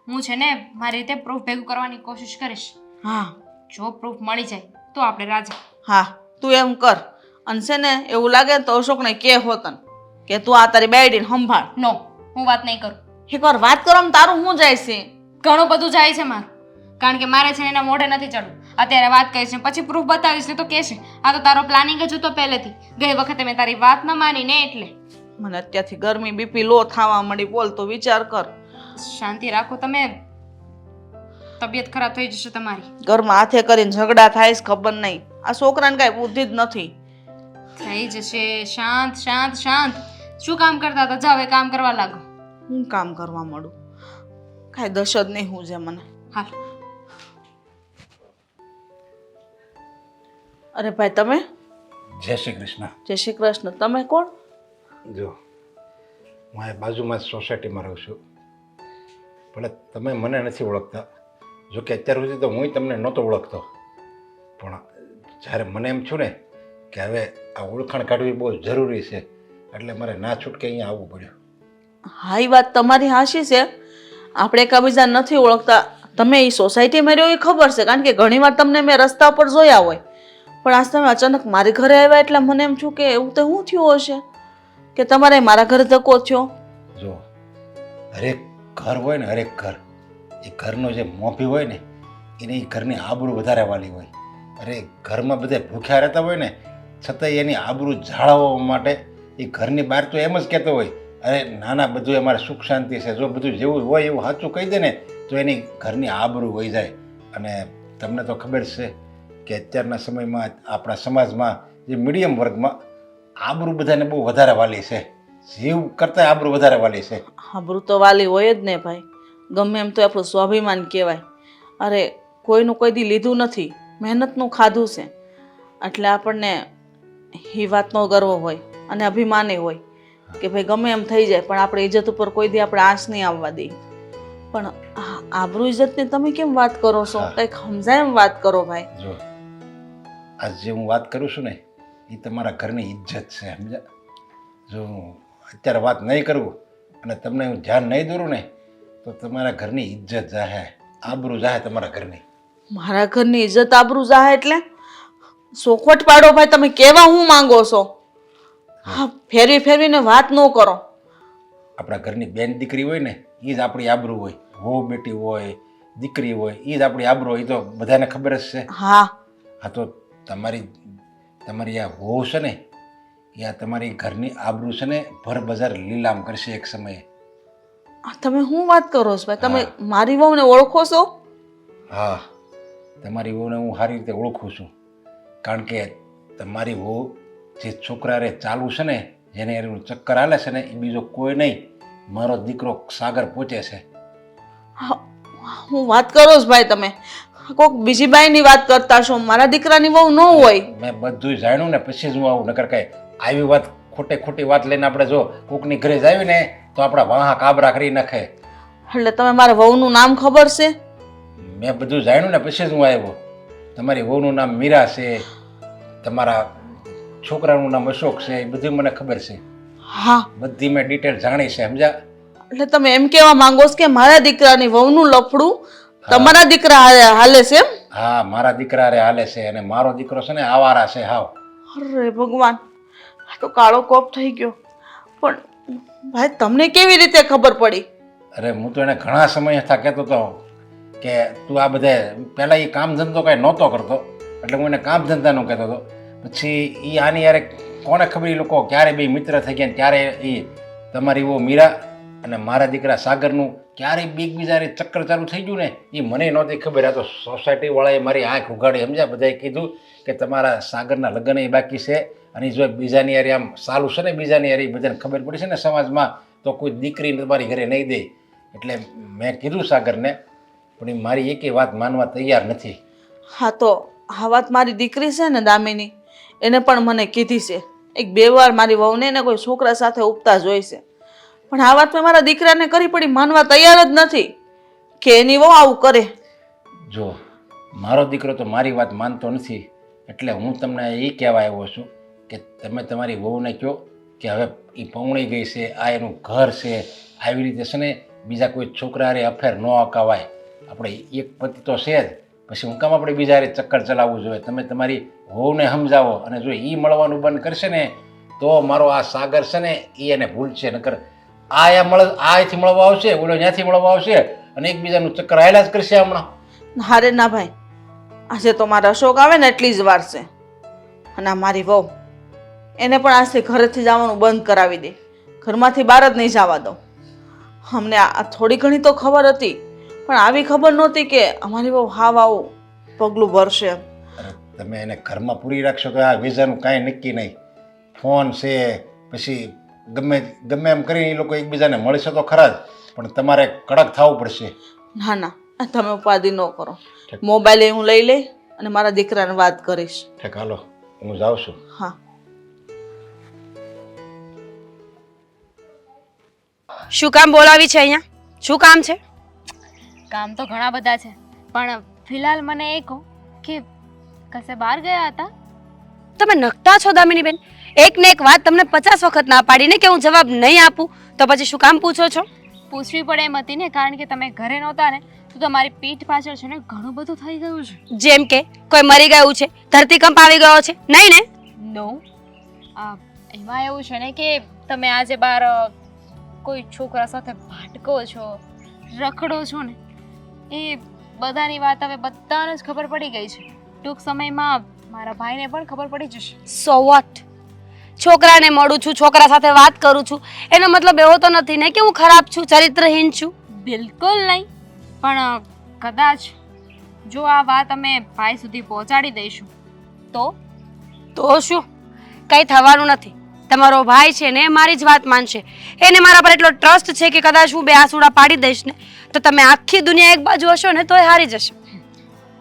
હું છે ને મારી રીતે પ્રૂફ ભેગું કરવાની કોશિશ કરીશ. હા, જો પ્રૂફ મળી જાય તો આપણે રાજી. હા, તું એમ કર. અને છે ને એવું લાગે તો અશોકને કે હોતન કે તું આ તારી બાયડીને સંભાળ. નો, હું વાત નહીં કરું. એકવાર વાત કરવામાં તારું શું જાય છે? ઘણું બધું જાય છે મારું, કારણ કે મારે છે ને એના મોઢે નથી ચડવું. અત્યારે વાત કહીશ ને પછી પ્રૂફ બતાવીશ ને તો કહેશે આ તો તારો પ્લાનિંગ જ હતો પહેલેથી. ગઈ વખતે મેં તારી વાત ન માની ને એટલે. મને અત્યારથી ગરમી બીપી લો થવા મળી. બોલ તો વિચાર કર. શાંતિ રાખો તમે, તબિયત ખરાબ થઈ જશે તમારી. ઘરમાં હાથે કરીને ઝઘડા થાય છે ખબર નહીં. આ છોકરાને કાંઈ બુદ્ધિ જ નથી. થઈ જશે. શાંત શાંત શાંત. શું કામ કરતા હતા? જાઓ એ કામ કરવા લાગો. હું કામ કરવા મળું? કાંઈ દશ જ નહીં હું જે મને. હાલ. અરે ભાઈ તમે? જય શ્રી કૃષ્ણ. જય શ્રી કૃષ્ણ. તમે કોણ? જો હું આ બાજુમાં જ સોસાયટીમાં રહું છું, પણ તમે મને નથી ઓળખતા. જો કે અત્યાર સુધી તો હું તમને નહોતો ઓળખતો, પણ જ્યારે મને એમ છું ને કે હવે આ ઓળખાણ કાઢવી બહુ જરૂરી છે, એટલે મારે ના છૂટકે અહીંયા આવવું પડ્યું. હા, એ વાત તમારી હાચી છે. આપણે એકબીજા નથી ઓળખતા. તમે એ સોસાયટીમાં રહ્યો એ ખબર છે, કારણ કે ઘણીવાર તમને મેં રસ્તા પર જોયા હોય, પણ આજ તમે અચાનક મારી ઘરે આવ્યા એટલે મને એમ થયું કે એવું તો શું થયું હશે કે તમારે મારા ઘરે ધક્કો થયો. જો હરેક ઘર હોય ને, હરેક ઘર, એ ઘરનો જે મોભી હોય ને એને એ ઘરની આબરૂ વધારે વાલી હોય. અરે ઘરમાં બધા ભૂખ્યા રહેતા હોય ને છતાંય એની આબરૂ જાળવવા માટે એ ઘરની બહાર તો એમ જ કહેતો હોય, અરે નાના બધું અમારે સુખ શાંતિ છે. જો બધું જેવું હોય એવું સાચું કહી દે ને તો એની ઘરની આબરૂ વહી જાય. અને તમને તો ખબર છે કે અત્યારના સમયમાં આપણા સમાજમાં જે મીડિયમ વર્ગમાં આબરૂ બધાને બહુ વધારે વાલી છે. જીવ કરતાં આબરૂ વધારે વાલી છે. આબરૂ તો વાલી હોય જ ને ભાઈ, ગમે એમ તો આપણું સ્વાભિમાન કહેવાય. અરે કોઈનું કોઈ દી લીધું નથી, મહેનતનું ખાધું છે, એટલે આપણને એ વાતનો ગર્વ હોય અને અભિમાને હોય કે ભાઈ ગમે એમ થઈ જાય પણ આપણી ઇજ્જત ઉપર કોઈ દી આપણે આંચ નહીં આવવા દઈએ. પણ આબરૂ ઇજ્જતની તમે કેમ વાત કરો છો? કંઈક સમજાય એમ વાત કરો ભાઈ. જો આજ જે હું વાત કરું છું ને એ તમારા ઘરની ઇજ્જત છે, સમજ્યા? જો હું અત્યારે વાત નહીં કરું અને તમને હું ધ્યાન નહીં દોરું ને તો તમારા ઘરની ઇજ્જત જાહે, આબરૂ જાહે તમારા ઘરની. મારા ઘરની ઇજ્જત આબરૂ જાહે એટલે સોખવટ પાડો ભાઈ. તમે કેવા હું માંગો છો? હા, ફેરવી ફેરવીને વાત ન કરો. આપણા ઘરની બેન દીકરી હોય ને એ જ આપણી આબરૂ હોય. વહુ બેટી હોય, દીકરી હોય, એ જ આપણી આબરૂ હોય. એ તો બધાને ખબર જ છે. હા હા, તો તમારી આ વહુ છે ને એ આ તમારી ઘરની આબરૂ છે ને ભર બજાર લીલામ કરશે એક સમયે. તમે શું વાત કરો છો ભાઈ? તમે મારી વહુને ઓળખો છો? હા, તમારી વહુને હું સારી રીતે ઓળખું છું. કારણ કે તમારી વહુ જે છોકરા રે ચાલુ છે ને જેને એનું ચક્કર હાલે છે ને એ બીજો કોઈ નહીં, મારો દીકરો સાગર પહોંચે છે. હું વાત કરો છો ભાઈ? તમે કોઈક બીજી બાઈની વાત કરતા છો. મારા દીકરાની વહુ ન હોય. મેં બધું જાણ્યું ને પછી જ હું આવું. નકર કઈ આવી વાત ખોટી વાત લઈને આપણે જો કોકની ઘરે જ આવી ને તો આપણા વાહા કાબરા કરી નાખે. એટલે તમે મારા વહુનું નામ ખબર છે? મેં બધું જાણ્યું ને પછી જ હું આવ્યો. તમારી વહુનું નામ મીરા છે, તમારા છોકરાનું નામ અશોક છે, એ બધું મને ખબર છે. હા, બધી મેં ડિટેલ જાણી છે, સમજ્યા? એટલે તમે એમ કહેવા માંગો છો કે મારા દીકરાની વહુનું લફડું તમારા દીકરા હાલે છે એમ? હા, મારા દીકરા રે હાલે છે અને મારો દીકરો છે ને આવારા છે હાવ. અરે ભગવાન, આ તો કાળો કોપ થઈ ગયો. પણ ભાઈ તમને કેવી રીતે ખબર પડી? અરે હું તો એને ઘણા સમય થા કહેતો હતો કે તું આ બધે પહેલાં એ કામ ધંધો કાંઈ નહોતો કરતો એટલે હું એને કામ ધંધાનું કહેતો હતો. પછી એ આની યારે કોને ખબર એ લોકો ક્યારે બે મિત્ર થઈ ગયા ત્યારે એ તમારી વો મીરા અને મારા દીકરા સાગરનું ક્યારેય એકબીજાને ચક્કર ચાલુ થઈ ગયું ને એ મને નહોતી ખબર. આ તો સોસાયટીવાળાએ મારી આંખ ઉગાડી, સમજ્યા? બધાએ કીધું કે તમારા સાગરના લગ્ન એ બાકી છે અને જો બીજાની યારે આમ સારું છે ને બીજાની યારે બધાને ખબર પડી છે ને સમાજમાં તો કોઈ દીકરી તમારી ઘરે નહીં દે. એટલે મેં કીધું સાગરને, પણ એ મારી એકેય વાત માનવા તૈયાર નથી. હા, તો આ વાત મારી દીકરી છે ને દામિની, એને પણ મને કીધી છે. એક બે વાર મારી વહુને એને કોઈ છોકરા સાથે ઉપતા જોઈ છે, પણ આ વાત મેં મારા દીકરાને કરી પડી માનવા તૈયાર જ નથી કે એની વહુ આવું કરે. જો મારો દીકરો તો મારી વાત માનતો નથી એટલે હું તમને એ કહેવા આવ્યો છું કે તમે તમારી વહુને કહો કે હવે એ પૌણી ગઈ છે, આ એનું ઘર છે, આવી રીતે છે ને બીજા કોઈ છોકરા હારે અફેર ન અકાવાય. આપણે એક પતિ તો છે જ, પછી હું કામ આપણે બીજા હારે ચક્કર ચલાવવું જોઈએ? તમે તમારી વહુને સમજાવો અને જો એ મળવાનું બંધ કરશે ને તો મારો આ સાગર છે ને એ એને ભૂલશે. નકર અહીંથી મળવા આવશે, ઓલો ત્યાંથી મળવા આવશે અને એકબીજાનું ચક્કર આયલા જ કરશે હમણાં. હારે ના ભાઈ, આજે તો મારા અશોક આવે ને એટલી જ વાર છે. અને આ મારી વહુ એને પણ આજથી ઘરેથી જવાનું બંધ કરાવી દે, ઘરમાંથી બહાર જ નહીં જવા દઉં. અમને આ થોડી ઘણી તો ખબર હતી પણ આવી ખબર નહોતી કે અમારી બહુ હાવ આવું પગલું ભરશે. અરે તમે એને ઘરમાં પૂરી રાખશો તો આ વિઝાનું કાંઈ નક્કી નહીં. ફોન છે, પછી ગમે એમ કરીને એ લોકો એકબીજાને મળશે તો ખરા જ, પણ તમારે કડક થવું પડશે. ના ના, તમે ઉપાધિ ન કરો. મોબાઈલ હું લઈ લઈ અને મારા દીકરાને વાત કરીશ. ઠીક, હાલો હું જાઉં છું. હા. શું કામ બોલાવી છે અહીંયા? શું કામ છે? કામ તો ઘણા બધા છે પણ ફિલહાલ મને એ કહો કે કશે બહાર ગયા હતા? તમે નખતા છો દામિનીબેન? એક ને એક વાત તમને 50 વખત ના પાડીને કે હું જવાબ નહીં આપું તો પછી શું કામ પૂછો છો? પૂછવી પડે એમ હતી ને, કારણ કે તમે ઘરે નહોતા ને તો તમારી પીઠ પાછળ છે ને ઘણું બધું થઈ ગયું છે. જેમ કે કોઈ મરી ગયું છે, ધરતીકંપ આવી ગયો છે, નહીં ને? નો, એમાં એવું છે ને કે તમે આજે બાર કોઈ છોકરા સાથે ભાટકો છો, રખડો છો ને, એ બધાની વાત હવે બધાને જ ખબર પડી ગઈ છે. ટૂંક સમયમાં મારા ભાઈને પણ ખબર પડી જશે. So what? છોકરાને મળું છું, છોકરા સાથે વાત કરું છું, એનો મતલબ એવો તો નથી ને કે હું ખરાબ છું, ચરિત્રહીન છું. બિલકુલ નહીં, પણ કદાચ જો આ વાત અમે ભાઈ સુધી પહોંચાડી દઈશું તો શું? કંઈ થવાનું નથી. તમારો ભાઈ છે ને મારી જ વાત માનશે. એને મારા પર એટલો ટ્રસ્ટ છે કે કદાચ હું બે આસુડા પાડી દઈશ ને તો તમે આખી દુનિયા એક બાજુ હશો ને તોય હારી જશે.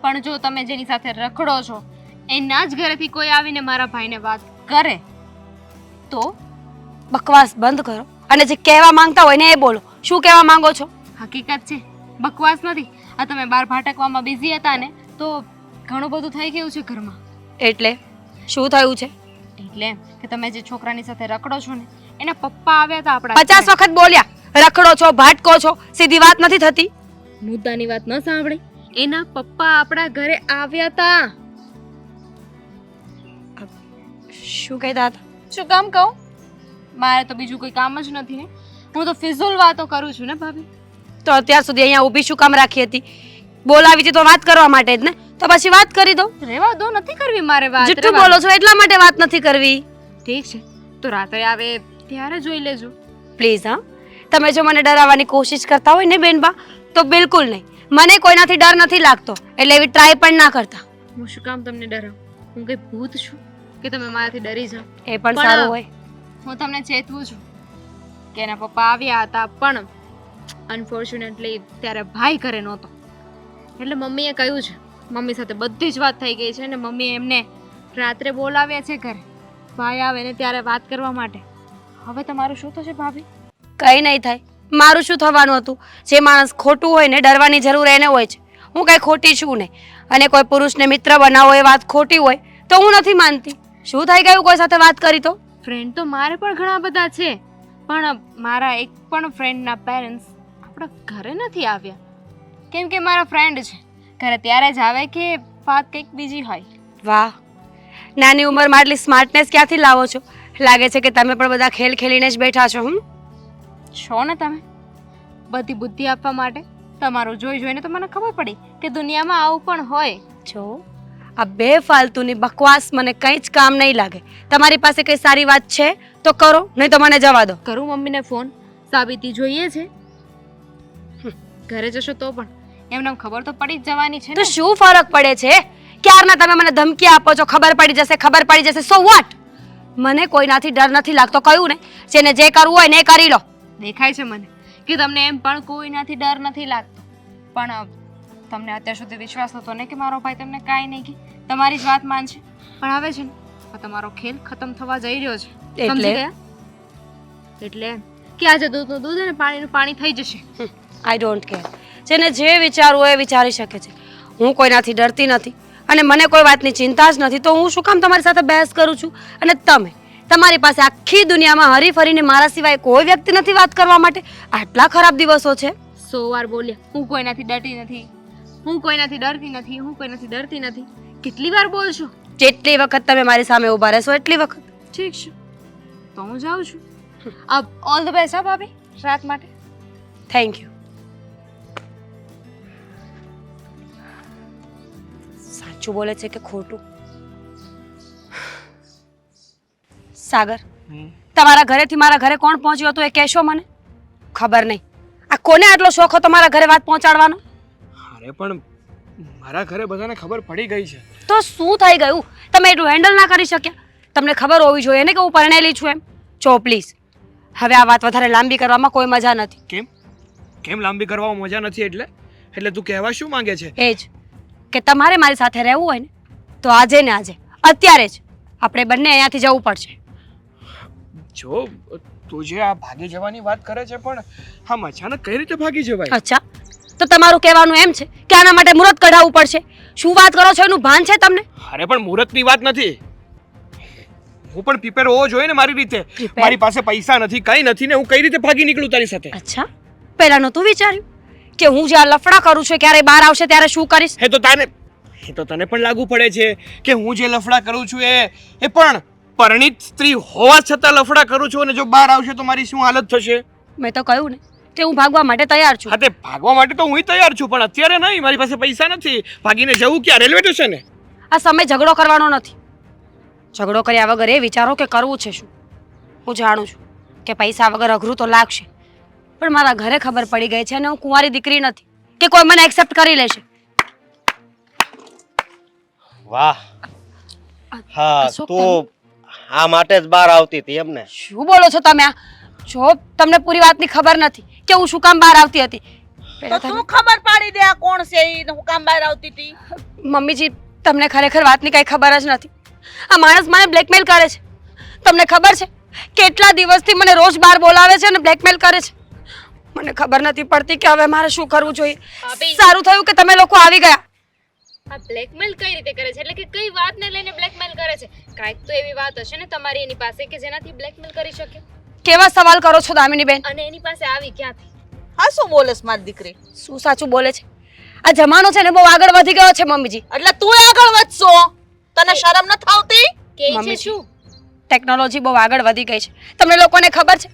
પણ જો તમે જેની સાથે રખડો છો એના જ ઘરેથી કોઈ આવીને મારા ભાઈને વાત કરે તો? બકવાસ બંધ કરો અને જે કહેવા માંગતા હોય ને એ બોલો. શું કહેવા માંગો છો? હકીકત છે, બકવાસ નથી. આ તમે બહાર ભાટકવામાં બિઝી હતા ને તો ઘણું બધું થઈ ગયું છે ઘરમાં. એટલે શું થયું છે? એટલે એમ કે તમે જે છોકરાની સાથે રખડો છો ને એના પપ્પા આવ્યા હતા આપણા 50 વખત બોલ્યા. રખડો છો, ભાટકો છો, સીધી વાત નથી થતી. મુદ્દાની વાત ન સાંભળી? એના પપ્પા આપણા ઘરે આવ્યા હતા. શું કહેતા હતા? શું કામ કહું? મારે તો બીજું કોઈ કામ જ નથી ને, હું તો ફિઝુલ વાતો કરું છું ને ભાભી. તો અત્યાર સુધી અહીંયા ઊભી શું કામ રાખી હતી? બોલાવી હતી તો વાત કરવા માટે જ ને, તો પછી વાત કરી દો. રેવા દો, નથી કરવી મારે વાત. જેટલું બોલો છો એટલા માટે વાત નથી કરવી. ઠીક છે, તો રાત્રે આવે ત્યારે જોઈ લેજો. પ્લીઝ હા, તમે જો મને ડરાવવાની કોશિશ કરતા હોય ને બેનબા તો બિલકુલ નહીં. મને કોઈનાથી ડર નથી લાગતો, એટલે એવી ટ્રાય પણ ના કરતા. હું શું કામ તમને ડરાવું? હું કઈ ભૂત છું કે તમે મારાથી ડરી જાઓ? એ પણ સારું હોય. હું તમને ચેતવું છું કે એના પપ્પા આવ્યા હતા પણ અનફોર્ચ્યુનેટલી ત્યારે ભાઈ ઘરે નહોતો, એટલે મમ્મીએ કહ્યું છે, મમ્મી સાથે બધી જ વાત થઈ ગઈ છે ને મમ્મીએ એમને રાત્રે બોલાવ્યા છે ઘરે ભાઈ આવે ને ત્યારે વાત કરવા માટે. હવે તમારું શું થશે ભાભી? કંઈ નહીં થાય. મારું શું થવાનું હતું? જે માણસ ખોટું હોય ને ડરવાની જરૂર એને હોય છે. હું કંઈ ખોટી છું નહીં, અને કોઈ પુરુષને મિત્ર બનાવો એ વાત ખોટી હોય તો હું નથી માનતી. શું થઈ ગયું કોઈ સાથે વાત કરી તો? ફ્રેન્ડ તો મારે પણ ઘણા બધા છે, પણ મારા એક પણ ફ્રેન્ડના પેરેન્ટ્સ આપણા ઘરે નથી આવ્યા. કેમ કે મારા ફ્રેન્ડ છે, ઘરે ત્યારે જ આવે કે વાત કંઈક બીજી હોય. વાહ, નાની ઉંમરમાં આટલી સ્માર્ટનેસ ક્યાંથી લાવો છો? લાગે છે કે તમે પણ બધા ખેલ ખેલીને જ બેઠા છો. છો ને તમે બધી બુદ્ધિ આપવા માટે. તમારું જોઈ જોઈને તો મને ખબર પડી કે દુનિયામાં આવું પણ હોય. જો આ બે ફાલતુની બકવાસ મને કંઈ જ કામ નહીં લાગે. તમારી પાસે કઈ સારી વાત છે તો કરો, નહીં તો મને જવા દો. કરું મમ્મીને ફોન? સાબિતી જોઈએ છે? ઘરે જશો તો પણ એમને ખબર તો પડી જ જવાની છે તો ને. શું ફરક પડે છે? ક્યારના તમે મને ધમકી આપો છો, ખબર પડી જશે, ખબર પડી જશે, સો વોટ? મને કોઈનાથી ડર નથી લાગતો. કહ્યું ને, જેને જે કરવું હોય ને એ કરી લો. દેખાય છે મને કે તમને એમ પણ કોઈનાથી ડર નથી લાગતો, પણ તમને અત્યાર સુધી વિશ્વાસ હતો ને કે મારો ભાઈ તમને કાંઈ નહીં કે તમારી જ વાત માનશે. પણ હવે છે ને આ તમારો ખેલ ખતમ થવા જઈ રહ્યો છે. સમજી ગયા? એટલે એમ કે આજે દૂધનું દૂધ અને પાણીનું પાણી થઈ જશે. I don't care. જેને જે વિચારવું હોય એ વિચારી શકે છે. હું કોઈનાથી ડરતી નથી અને મને કોઈ વાતની ચિંતા જ નથી, તો હું શું કામ તમારી સાથે બહેસ કરું છું? અને તમે, તમારી પાસે આખી દુનિયામાં હરી ફરીને મારા સિવાય કોઈ વ્યક્તિ નથી વાત કરવા માટે. આટલા ખરાબ દિવસો છે. 100 વાર બોલ્યા હું કોઈનાથી ડરતી નથી, હું કોઈનાથી ડરતી નથી, હું કોઈનાથી ડરતી નથી. કેટલી વાર બોલશો? જેટલી વખત તમે મારી સામે ઊભા રહેશો એટલી વખત. ઠીક છે, તો હું જાઉં છું. ઓલ ધ બેસ્ટ હા ભાભી, રાત માટે. Thank you. સાચું બોલે છે કે ખોટું? સાગર, તમારા ઘરેથી મારા ઘરે કોણ પહોંચ્યું હતું એ કહેશો મને? ખબર નહીં આ કોને આટલો શોખ હતો મારા ઘરે વાત પહોંચાડવાનો? અરે પણ મારા ઘરે બધાને ખબર પડી ગઈ છે. તો શું થઈ ગયું? તમે એટલું હેન્ડલ ના કરી શક્યા? તમને ખબર હોવી જોઈએ ને કે હું પરણેલી છું એમ. જો પ્લીઝ, હવે આ વાત વધારે લાંબી કરવામાં કોઈ મજા નથી. કેમ કેમ લાંબી કરવામાં મજા નથી? એટલે તું કહેવા શું માંગે છે? એ જ કે તમારે મારી સાથે રહેવું હોય ને તો આજે ને આજે, અત્યારે જ આપણે બંને અહીંયાથી જવું પડશે. જો તું જે આ ભાગી જવાની વાત કરે છે, પણ આમ અચાનક કઈ રીતે ભાગી જવાય? અચ્છા, તો તમારું કહેવાનું એમ છે કે આના માટે મુહૂર્ત કઢાવવું પડશે? શું વાત કરો છો એનું ભાન છે તમને? અરે પણ મુહૂર્તની વાત નથી. હું પણ પ્રિપેર હોવો જોઈએ ને મારી રીતે. મારી પાસે પૈસા નથી, કઈ નથી ને હું કઈ રીતે ભાગી નીકળું તારી સાથે? અચ્છા, પહેલા નહોતું વિચાર્યું કે હું જે આ લફડા કરું છું ક્યારે બહાર આવશે ત્યારે શું કરીશ? એ તો તને પણ લાગુ પડે છે કે હું જે લફડા કરું છું એ પણ પરણિત સ્ત્રી હોવા છતાં લફડા કરું છું, અને જો બહાર આવશે તો મારી શું હાલત થશે? મેં તો કહ્યું ને કે હું ભાગવા માટે તૈયાર છું. હા, તે ભાગવા માટે તો હું તૈયાર છું, પણ અત્યારે નહીં, મારી પાસે પૈસા નથી. ભાગીને જવું ક્યાં? રેલવે સ્ટેશને? આ સમય ઝઘડો કરવાનો નથી. ઝઘડો કર્યા વગર એ વિચારો કે કરવું છે શું. હું જાણું છું કે પૈસા વગર અઘરું તો લાગશે, પણ મારા ઘરે ખબર પડી ગઈ છે અને હું કુંવારી દીકરી નથી કે કોઈ મને એક્સેપ્ટ કરી લેશે. વાહ હા, અશોક, તું આ માટે જ બહાર આવતી હતી એમને? શું બોલો છો તમે? આ જો તમને પૂરી વાતની ખબર નથી કે હું શું કામ બહાર આવતી હતી. તો પહેલા તું ખબર પાડી દે આ કોણ છે ઈ ને હું કામ બહાર આવતી હતી. મમ્મીજી, તમને ખરેખર વાતની કઈ ખબર જ નથી. આ માણસ મને બ્લેકમેલ કરે છે. તમને ખબર છે કેટલા દિવસથી મને રોજ બહાર બોલાવે છે અને બ્લેકમેલ કરે છે. મને ખબર નથી પડતી કે હવે મારે શું કરવું જોઈએ. ભાભી. સારું થયું કે તમે લોકો આવી ગયા. આ બ્લેકમેલ કઈ રીતે કરે છે? એટલે કે કઈ વાતને લઈને બ્લેકમેલ કરે છે? કાંઈક તો એવી વાત હશે ને તમારી એની પાસે કે જેનાથી બ્લેકમેલ કરી શકે. કેવા સવાલ કરો છો દામિની બેન? અને એની પાસે આવી ક્યાંથી? હા, શું બોલેસ મારી દીકરી? શું સાચું બોલે છે? આ જમાનો છે ને બહુ આગળ વધી ગયો છે મમ્મીજી. એટલે તું આગળ વધશો, તને શરમ ન આવતી? કે છે મમ્મીજી. શું? ટેકનોલોજી બહુ આગળ વધી ગઈ છે. તમને લોકોને ખબર છે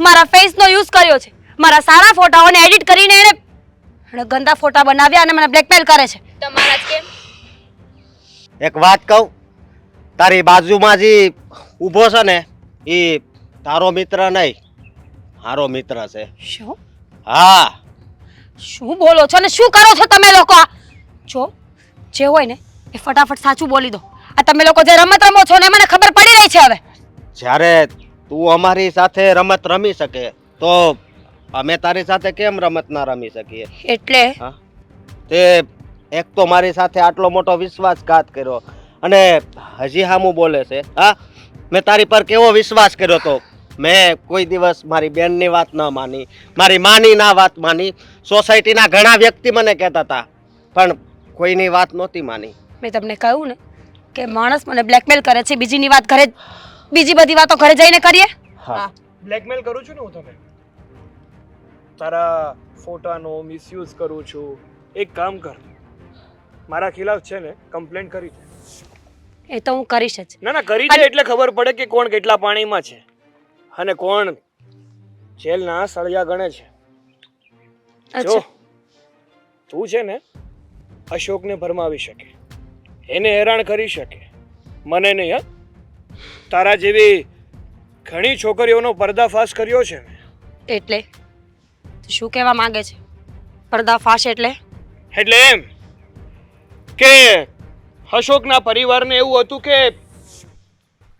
મારા ફેસનો યુઝ કર્યો છે. મારા સારા ફોટાઓને એડિટ કરીને એણે ગંદા ફોટા બનાવ્યા અને મને બ્લેકમેલ કરે છે. તમારા જ કેમ? એક વાત કહું, તારી બાજુમાં જે ઊભો છે ને એ તારો મિત્ર નહીં, મારો મિત્ર છે. શું હા, શું બોલો છો અને શું કરો છો તમે લોકો? જો જે હોય ને એ ફટાફટ સાચું બોલી દો. આ તમે લોકો જે રમત રમો છો ને મને ખબર પડી રહી છે હવે. જ્યારે તું અમારી સાથે રમત રમી શકે તો અમે તારી સાથે કેમ રમત ના રમી શકીએ? એટલે હા, તે એક તો મારી સાથે આટલો મોટો વિશ્વાસઘાત કર્યો અને હજી હામું બોલે છે. હા, મેં તારી પર કેવો વિશ્વાસ કર્યો તો. મેં કોઈ દિવસ મારી બેનની વાત ન માની, મારી માની ના વાત માની. સોસાયટીના ઘણા વ્યક્તિ મને કહેતા હતા પણ કોઈની વાત નહોતી માની. મેં તમને કહ્યું ને કે માણસ મને બ્લેકમેલ કરે છે. બીજીની વાત ઘરે, બીજી બધી વાતો ઘરે જઈને કરીએ. હા, બ્લેકમેલ કરું છું ને હું તને? તારા ફોટાનો મિસયુઝ કરું છું. એક કામ કર, મારા ખિલાફ છે ને કમ્પ્લેન્ટ કરી દે. એ તો હું કરીશ જ. ના કરી દે એટલે ખબર પડે કે કોણ કેટલા પાણીમાં છે અને કોણ જેલના સળિયા ગણે છે. જો અચ્છા, તું છે ને અશોકને ભરમાવી શકે, એને હેરાન કરી શકે, મને નહીં. હા, તારા જેવી ઘણી છોકરીઓનો પર્દાફાશ કર્યો છે મેં. એટલે શું કહેવા માંગે છે? પર્દાફાશ એટલે? એટલે એમ કે અશોકના પરિવારને એવું હતું કે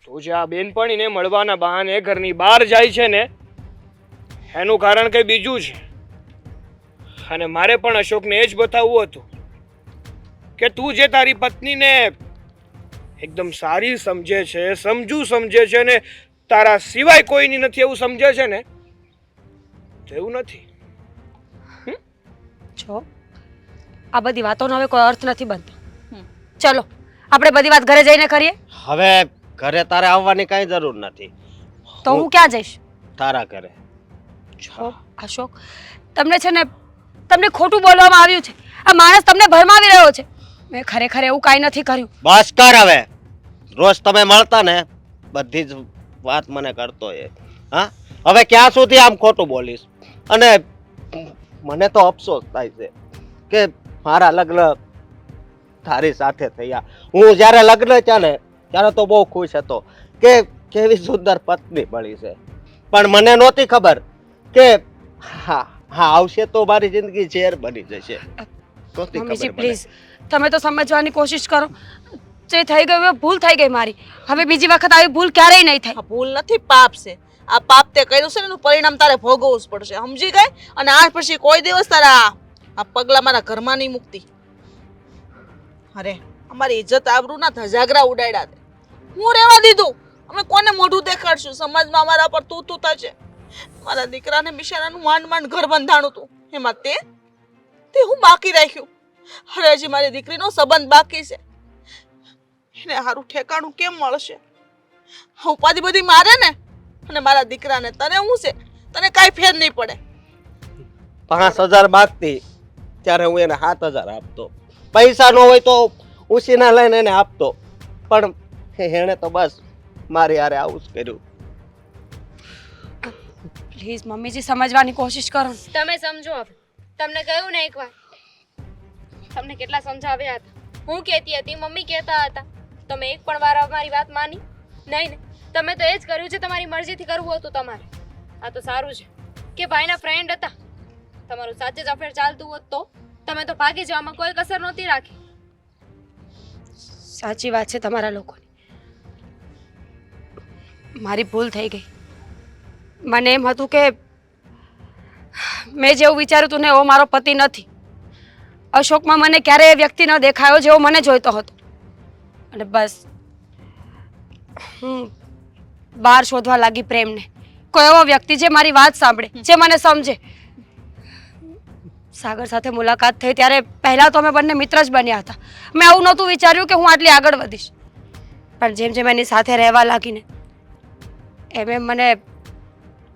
તું જે આ બેનપણીને મળવાના બહાને ઘરની બહાર જાય છે ને એનું કારણ કંઈ બીજું છે. અને મારે પણ અશોકને એ જ બતાવવું હતું કે તું જે તારી પત્નીને એકદમ સારી સમજે છે, સમજુ સમજે છે ને તારા સિવાય કોઈની નથી એવું સમજે છે ને, તો એવું નથી. જો આ બધી વાતોનો હવે કોઈ અર્થ નથી બનતો. ચલો આપણે બધી વાત ઘરે જઈને કરીએ. હવે ઘરે તારે આવવાની કાંઈ જરૂર નથી. તો હું ક્યાં જઈશ? તારા ઘરે. જો અશોક, તમને છે ને તમને ખોટું બોલવામાં આવ્યું છે. આ માણસ તમને ભરમાવી રહ્યો છે. મેં ખરેખર એવું કાંઈ નથી કર્યું. બસ કર હવે. રોજ તમે મળતા ને બધી જ વાત મને કરતો એ. હા, હવે ક્યાં સુધી આમ ખોટું બોલીશ? અને મને તો અફસોસ થાય છે કે મારા લગ્ન તારી સાથે થયા. હું જ્યારે લગ્ન થયા ને ત્યારે તો બહુ ખુશ હતો કે કેવી સુંદર પત્ની મળી છે, પણ મને નહોતી ખબર કે હા હા આવશે તો મારી જિંદગી ઝેર બની જશે. નહોતી મમ્મીજી ખબર મને. પ્લીઝ તમે તો સમજવાની કોશિશ કરો. જે થઈ ગયું એ ભૂલ થઈ ગઈ મારી. હવે બીજી વખત આવી ભૂલ ક્યારેય નહીં થાય. આ ભૂલ નથી, પાપ છે. આ પાપ તે કર્યું છે ને એનું પરિણામ તારે ભોગવવું જ પડશે, સમજી ગઈ? અને આજ પછી કોઈ દિવસ તારા આ પગલા મારા ઘરમાં નહીં મૂકતી. અરે અમારી ઇજ્જત આબરૂ ના ધજાગરા ઉડાડ્યા તે. હું રહેવા દીધું. અમે કોને મોઢું દેખાડશું? સમાજમાં અમારા પર તું તું થશે. મારા દીકરાને બિચારાનું માંડ માંડ ઘર બંધાણું તું, એમાં તે હું બાકી રાખ્યું. અરે હજી મારી દીકરીનો સંબંધ બાકી છે, એને સારું ઠેકાણું કેમ મળશે? ઉપાધિ બધી મારે ને, અને મારા દીકરાને તને શું છે? તને કાંઈ ફેર નહીં પડે. 5,000 માગતી ત્યારે હું એને 7,000 આપતો. પૈસા ન હોય તો ઉછીના લઈને એને આપતો, પણ એણે તો બસ મારી હારે આવું જ કર્યું. પ્લીઝ મમ્મીજી સમજવાની કોશિશ કરો ને. તમે સમજો હવે. તમને કહ્યું ને એકવાર, તમને કેટલા સમજાવ્યા હતા. હું કહેતી હતી, મમ્મી કહેતા હતા, તમે એક પણ વાર અમારી વાત માની નહીં ને. તમે તો એ જ કર્યું છે, તમારી મરજીથી કરવું હતું તમારે. આ તો સારું છે કે ભાઈના ફ્રેન્ડ હતા. તમારું સાચે જ અફેર ચાલતું હોત તો તમે તો ભાગી જવામાં કોઈ કસર નહોતી રાખી. સાચી વાત છે તમારા લોકોની. મારી ભૂલ થઈ ગઈ. મને એમ હતું કે મેં જેવું વિચાર્યું હતું ને એવો મારો પતિ નથી. અશોકમાં મને ક્યારેય એ વ્યક્તિ ન દેખાયો જેવો મને જોઈતો હતો. અને બસ હું બહાર શોધવા લાગી પ્રેમને. કોઈ એવો વ્યક્તિ જે મારી વાત સાંભળે, જે મને સમજે. સાગર સાથે મુલાકાત થઈ ત્યારે પહેલાં તો અમે બંને મિત્ર જ બન્યા હતા. મેં આવું નહોતું વિચાર્યું કે હું આટલી આગળ વધીશ. પણ જેમ જેમ એની સાથે રહેવા લાગીને એમ એમ મને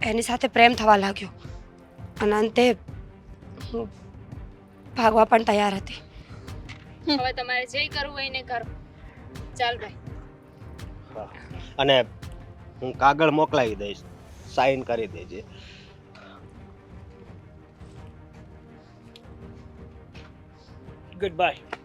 એની સાથે પ્રેમ થવા લાગ્યો. અને અંતે હું ભાગવા પણ તૈયાર હતી. હવે તમારે જે કરવું હોય એને કરો. ચાલ ભાઈ. અને હું કાગળ મોકલાવી દઈશ, સાઈન કરી દેજે. Good bye.